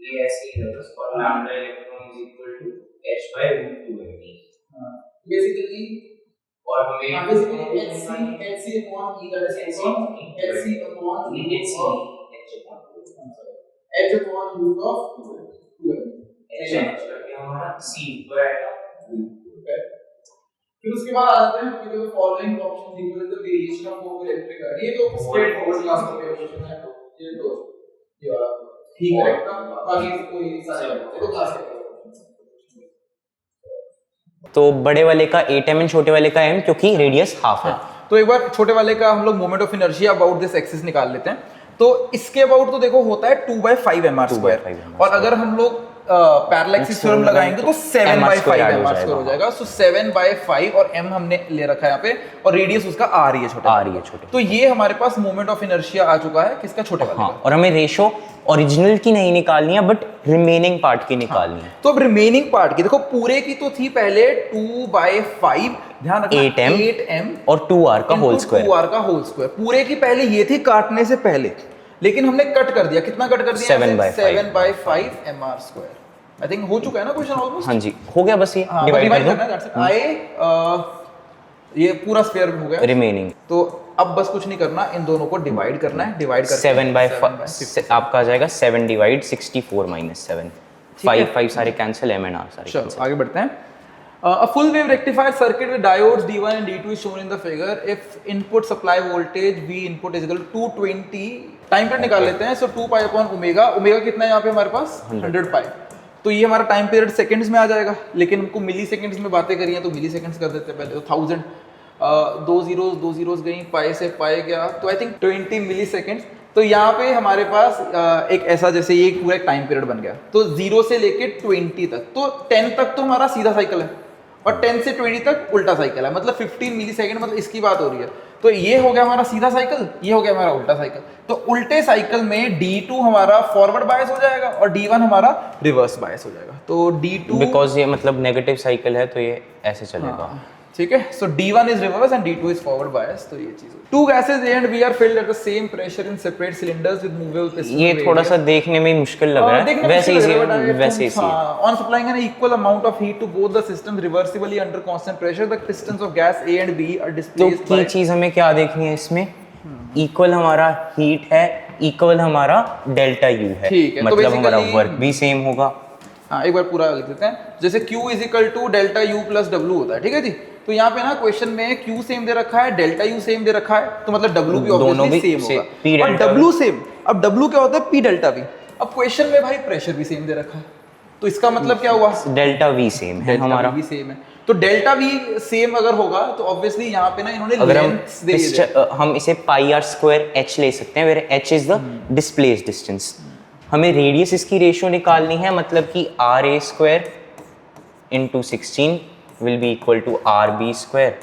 ये ऐसे ही है बस, और lambda electron is equal to h/√2mv। Basically और हमें basically hc upon e that is hc upon e h upon root of 2m h करके हमारा c ऊपर आएगा। फिर उसके बाद आ जाते हैं कि जो following options equal to variation of four electric current. ये तो स्ट्रेट फॉरवर्ड क्लास का क्वेश्चन है, ये तो ये वाला ठीक है, बाकी कोई सारे तो क्लास का। तो बड़े वाले का 8m एंड छोटे वाले का m, क्योंकि रेडियस हाफ है। तो एक बार छोटे वाले का हम लोग moment of inertia about this axis निकाल लेते हैं। तो इसके अबाउट तो देखो होता है 2/5 mr स्क्वायर, और अगर हम लोग पैरेलल एक्सिस थ्योरम लगाएंगे तो 7/5 mr स्क्वायर हो जाएगा। सो 7/5 और m हमने ले रखा है यहाँ पे, और रेडियस उसका r ही है छोटे। तो ये हमारे पास मोमेंट ऑफ इनर्शिया आ चुका है किसका, छोटे वाले का। और हमें रेशो ओरिजिनल की नहीं निकालनी है, बट रिमेनिंग पार्ट की निकालनी है। तो अब रिमेनिंग पार्ट की देखो, पूरे की तो थी पहले 2/5, ध्यान रखना 8m और 2r का होल स्क्वायर। 2r का होल स्क्वायर पूरे की पहले ये थी काटने से पहले, लेकिन हमने कट कर दिया। कितना कट कर दिया? 7/5 mr स्क्वायर। आई थिंक हो चुका है ना क्वेश्चन ऑलमोस्ट। हाँ जी, हो गया, बस ये डिवाइड करना है। आए ये पूरा स्क्वायर हो गया रिमेनिंग। तो अब बस कुछ नहीं करना, इन दोनों को डिवाइड करना है। डिवाइड करके 7/5 आपका आ जाएगा 7 डिवाइड 64 - 7। 5 सारे कैंसिल, m and r सारे चलो cancel। आगे बढ़ते हैं। A full wave rectifier circuit with diodes D1 and D2 is shown in the figure. If input supply voltage V input is equal to 220, time period निकाल लेते हैं। सो 2 pi upon omega, omega कितना है यहाँ पे हमारे पास 100 पाई। तो ये हमारा टाइम पीरियड सेकंड्स में आ जाएगा, लेकिन हमको मिली सेकंड्स में बातें करी हैं तो मिली सेकंड्स कर देते हैं पहले। तो 1000 दो जीरोस गई, पाई से पाई गया, तो आई थिंक 20 मिली सेकेंड्स। तो यहाँ पे हमारे पास एक ऐसा, जैसे ये पूरा एक टाइम पीरियड बन गया, तो 0 से लेके 20 तक, तो 10 तक तो हमारा सीधा साइकिल है, और 10 से 20 तक उल्टा साइकिल है, मतलब 15 मिली सेकेंड, मतलब इसकी बात हो रही है। तो ये हो गया हमारा सीधा साइकिल, ये हो गया हमारा उल्टा साइकिल। तो उल्टे साइकिल में D2 हमारा फॉरवर्ड बायस हो जाएगा और D1 हमारा रिवर्स बायस हो जाएगा। तो D2 बिकॉज ये मतलब नेगेटिव साइकिल है, तो ये ऐसे चलेगा। ठीक है। So D1 is reverse and D2 is forward bias. तो ये चीज, two gases A and B are filled at the same pressure in separate cylinders with movable piston. ये थोड़ा सा देखने में मुश्किल लग रहा है, वैसे इजी वैसे easy. On supplying an equal amount of heat to both the systems reversibly under constant pressure, the pistons of gas A and B are तो डिस्प्लेस्ड की चीज हमें क्या देखनी है इसमें? इक्वल हमारा हीट है, इक्वल हमारा डेल्टा यू है, ठीक है, तो मतलब हमारा basically- वर्क भी सेम होगा। हाँ, एक बार पूरा लिख देते हैं। जैसे Q is equal to delta U plus W होता है, ठीक है जी। तो यहाँ पे ना क्वेश्चन में Q सेम दे रखा है, डेल्टा U सेम दे रखा है, तो मतलब W भी दोनों ऑब्वियसली भी सेम P होगा, और डेल्टा W सेम। अब W क्या होता है? P delta V। अब क्वेश्चन में भाई प्रेशर भी सेम दे रखा है, तो इसका मतलब क्या हुआ? डेल्टा वी सेम है डेल्टा हमारा। V भी सेम है। तो डेल्टा V सेम अगर होगा तो ऑब्वियसली यहाँ पे ना इन्होंने अगर लेंथ्स दे दी है। हम इसे पाई आर स्क्वायर एच ले सकते हैं, where H is the displaced distance. हमें रेडियस इसकी रेशियो निकालनी है, मतलब कि R A square into 16 will be equal to R B square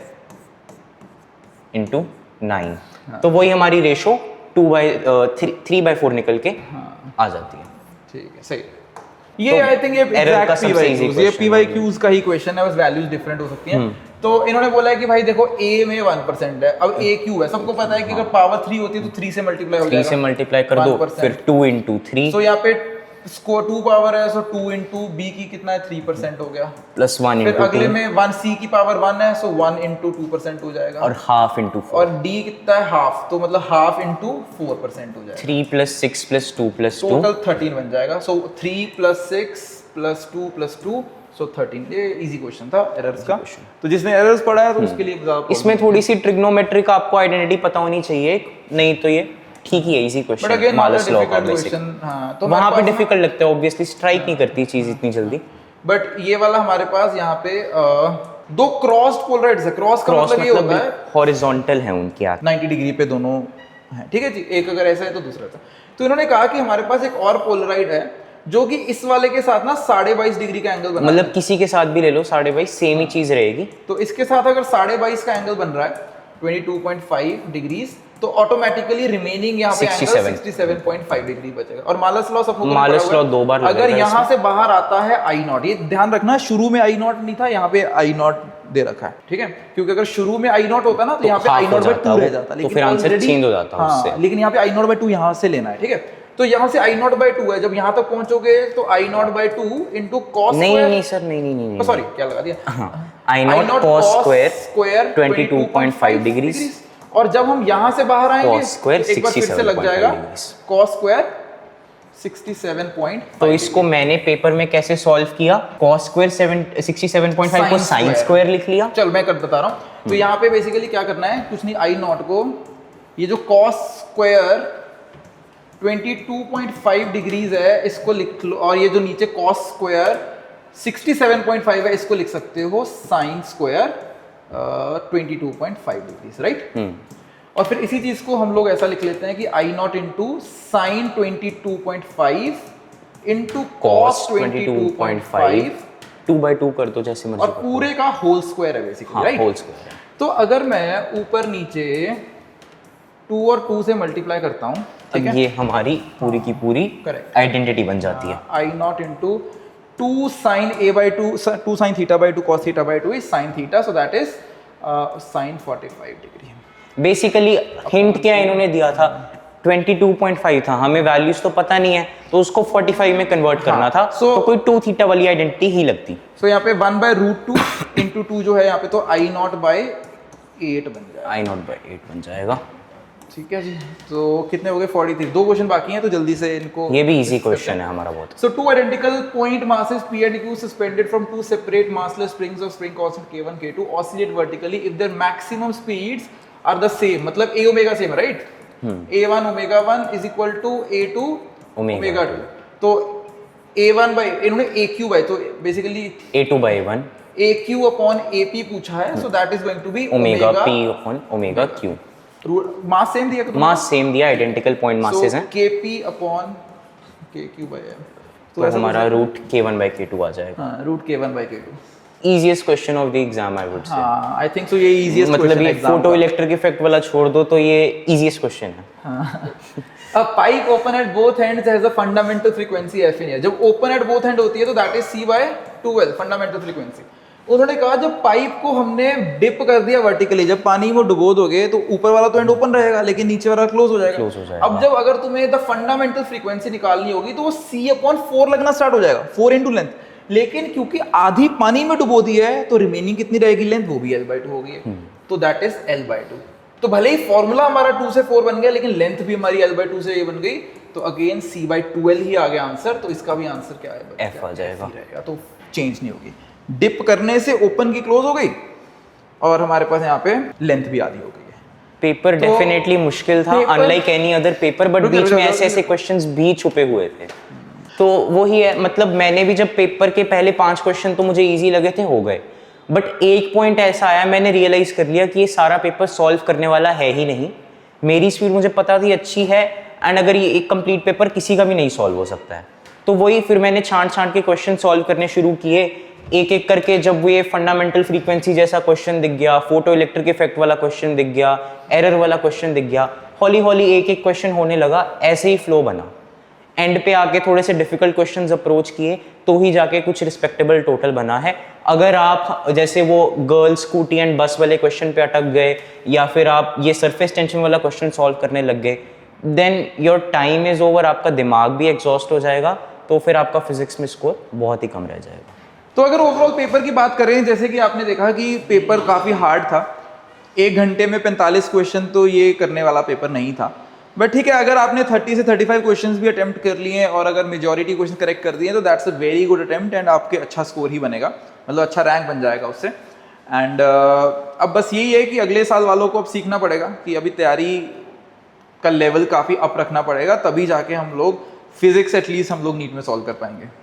into 9। तो वही हमारी रेशो 3/4 निकल के आ जाती है। ठीक है, सही। ये आई थिंक ये एग्जैक्ट PYQs, ये PYQs का ही क्वेश्चन है, बस वैल्यूज डिफरेंट हो सकती हैं। तो इन्होंने बोला है कि भाई देखो A में 1% है, अब A क्यू है, सबको पता है कि अगर पावर 3 होती है तो 3 से मल्टीप्लाई हो 3 जाएगा, से मल्टीप्लाई कर दो, 1%। फिर 2 इंटू 3 तो यहाँ पे स्कोर 2 पावर है, सो 2 इंटू B की कितना है? 3% हो गया। प्लस 1 फिर इंटू अगले 2 में 1 C की पावर 1 है, सो 1 इंटू 2% हो जाएगा, और हाफ इंटू 4। और D कितना है? हाफ, तो मतलब हाफ इंटू 4% हो जाएगा। 3 प्लस 6 प्लस 2 प्लस 2 टोटल 13 बन जाएगा। सो 3 प्लस 6 प्लस 2 प्लस 2, सो 13। ये इजी क्वेश्चन था एरर्स का, तो जिसने एरर्स पढ़ा है तो उसके लिए ज़्यादा इसमें थोड़ी सी ट्रिग्नोमेट्रिक आपको आइडेंटिटी पता होनी चाहिए, नहीं तो ये ठीक ही है, इजी बट क्वेश्चन। अगेन मालस लॉ का बेसिक। क्वेश्चन। हाँ, तो वहां पे डिफिकल्ट लगता है, ऑब्वियसली स्ट्राइक नहीं करती चीज इतनी जल्दी। बट ये वाला हमारे पास यहाँ पे दो क्रॉस्ड पोलराइड्स है। क्रॉस का क्रॉस मतलब ये होता है मतलब हॉरिजॉन्टल है उनके आगे, 90 डिग्री पे दोनों है, ठीक है जी। एक अगर ऐसा है तो दूसरा ऐसा। तो इन्होंने कहा कि हमारे पास एक और पोलराइड है जो कि इस वाले के साथ ना 22.5 डिग्री का एंगल बना, मतलब किसी के साथ भी ले लो 22.5 सेम ही चीज रहेगी। तो इसके साथ अगर 22.5 का एंगल बन रहा है 22.5 डिग्रीज, तो ऑटोमेटिकली रिमेनिंग यहाँ पे एंगल 67.5 डिग्री बचेगा। और मालस लॉ सब मालस लॉ 2 बार अगर यहाँ से बाहर आता है I नॉट, ये ध्यान रखना, शुरू में I नॉट नहीं था, यहाँ पे I नॉट दे रखा है, ठीक है। क्योंकि अगर शुरू में I नॉट होता ना तो यहाँ पे I नॉट बाय 2 रह जाता, तो फिर आंसर चेंज हो जाता उससे। लेकिन यहाँ पे I नॉट बाय 2 यहाँ से लेना है, ठीक है। तो यहाँ से I नॉट बाय 2 है, जब यहाँ तक पहुंचोगे तो I naught by 2 into cos नहीं सर, नहीं सॉरी क्या लगा दिया, I naught cos square 22.5 degree, और जब हम यहाँ से बाहर आएंगे cos square तो एक बार फिर से लग 67.5 जाएगा degrees। cos square 67.5। तो इसको मैंने पेपर में कैसे सॉल्व किया? cos स्क्वायर 67.5 को sin स्क्वायर लिख लिया। चल मैं कर बता रहा हूँ। तो यहाँ पे बेसिकली क्या करना है, कुछ नहीं, I नॉट को ये जो cos स्क्वायर 22.5 डिग्रीज है इसको लिख लो, और ये जो नीचे cos स्क्वायर 67.5 है, इसको लिख सकते हो साइन स्क्वायर 22.5 डिग्रीज, राइट। और फिर इसी चीज को हम लोग ऐसा लिख लेते हैं कि I naught into sine 22.5 into cos 22.5 2/2 कर दो जैसे मर्जी और पूरे का होल स्क्वायर है बेसिकली, राइट। Whole square. तो अगर मैं ऊपर नीचे 2 और 2 से मल्टीप्लाई करता हूँ, ठीक है, ये हमारी पूरी की पूरी Correct. आइडेंटिटी बन जाती है। I naught into 2 sine a by 2 2 sine theta by 2 cos theta by 2 is sine theta, so that is sine 45 degree. Basically hint क्या इन्होंने दिया था, 22.5 था, हमें वैल्यूज तो पता नहीं है, तो उसको 45 में कन्वर्ट करना था, so- तो कोई 2 थीटा वाली आइडेंटिटी ही लगती। सो यहाँ पे 1/√2 इंटू 2 जो है यहाँ पे, तो आई नॉट बाई 8 बन जाएगा। I0/8 बन जाएगा। ठीक है जी, तो कितने हो गए? 43। 2 क्वेश्चन बाकी हैं, तो जल्दी से इनको, ये भी इजी क्वेश्चन है हमारा बहुत। So two identical point masses P and Q suspended from two separate massless springs of spring constant K1 K2 oscillate vertically if their maximum speeds are the same, मतलब A omega same, right? A1 omega 1 is equal to A2 omega 2। तो A1 by, इन्होंने AQ by, तो basically A2/1 AQ upon AP पूछा है, so that is going to be omega P/ओमेगा Q। Mass same दिया, mass same दिया, identical point masses हैं, KP upon KQ by M, तो हमारा रूट K1/K2 आ जाएगा। हाँ, root K1 by K2। Easiest question of the exam I would say. हाँ, आई थिंक सो ये इजीएस्ट मतलब ये फोटो इलेक्ट्रिक इफेक्ट वाला छोड़ दो तो ये इजीएस्ट क्वेश्चन है। A pipe open at both ends has a fundamental frequency f in air। जब open at both end होती है तो that is c by 2l fundamental frequency। उन्होंने कहा जब पाइप को हमने डिप कर दिया वर्टिकली, जब पानी में डुबो दोगे तो ऊपर वाला तो एंड ओपन रहेगा लेकिन नीचे वाला क्लोज हो जाएगा। अब जब अगर तुम्हें द फंडामेंटल फ्रीक्वेंसी निकालनी होगी तो वो c/4 लगना स्टार्ट हो जाएगा, 4 into लेंथ। लेकिन क्योंकि आधी पानी में डुबो दी है तो रिमेनिंग कितनी रहेगी लेंथ, वो भी l/2 होगी, तो दैट इज l/2। तो भले ही फॉर्मूला हमारा 2 से 4 बन गया लेकिन लेंथ भी हमारी l/2 से ये बन गई, तो अगेन c/2l ही आ गया आंसर। तो इसका भी आंसर क्या है? f आ जाएगा, तो चेंज नहीं होगी। डिप करने से ओपन की क्लोज हो गई और हमारे पास यहाँ पे लेंथ भी आधी हो गई है। पेपर तो डेफिनेटली मुश्किल था, paper- unlike any other paper, but बीच में ऐसे ऐसे क्वेश्चंस भी छुपे हुए थे। तो वही है, मतलब मैंने भी जब पेपर के पहले 5 क्वेश्चन तो मुझे इजी लगे थे, हो गए, बट एक पॉइंट ऐसा आया, मैंने रियलाइज कर लिया कि ये सारा पेपर सॉल्व करने वाला है ही नहीं। मेरी स्पीड मुझे पता थी अच्छी है, एंड अगर ये एक कंप्लीट पेपर किसी का भी नहीं सॉल्व हो सकता है, तो वही फिर मैंने छांट छांट के क्वेश्चन सॉल्व करने शुरू किए एक एक करके। जब वो ये फंडामेंटल फ्रीक्वेंसी जैसा क्वेश्चन दिख गया, फोटो इलेक्ट्रिक इफेक्ट वाला क्वेश्चन दिख गया, एरर वाला क्वेश्चन दिख गया, हौली हौली एक एक क्वेश्चन होने लगा, ऐसे ही फ्लो बना। एंड पे आके थोड़े से डिफिकल्ट क्वेश्चंस अप्रोच किए तो ही जाके कुछ रिस्पेक्टेबल टोटल बना है। अगर आप जैसे वो गर्ल्स स्कूटी एंड बस वाले क्वेश्चन पे अटक गए, या फिर आप ये सरफेस टेंशन वाला क्वेश्चन सॉल्व करने लग गए, then your time is over, आपका दिमाग भी एग्जॉस्ट हो जाएगा, तो फिर आपका फिजिक्स में स्कोर बहुत ही कम रह जाएगा। तो अगर ओवरऑल पेपर की बात करें, जैसे कि आपने देखा कि पेपर काफ़ी हार्ड था, 1 घंटे में 45 क्वेश्चन तो ये करने वाला पेपर नहीं था। बट ठीक है, अगर आपने 30 से 35 क्वेश्चंस भी अटेम्प्ट कर लिए हैं और अगर मेजॉरिटी क्वेश्चन करेक्ट कर दिए तो that's a very good attempt, and आपके अच्छा स्कोर ही बनेगा, मतलब अच्छा रैंक बन जाएगा उससे। एंड अब बस यही है कि अगले साल वालों को अब सीखना पड़ेगा कि अभी तैयारी का लेवल काफ़ी अप रखना पड़ेगा, तभी जाके हम लोग फिजिक्स एटलीस्ट हम लोग नीट में सॉल्व कर पाएंगे।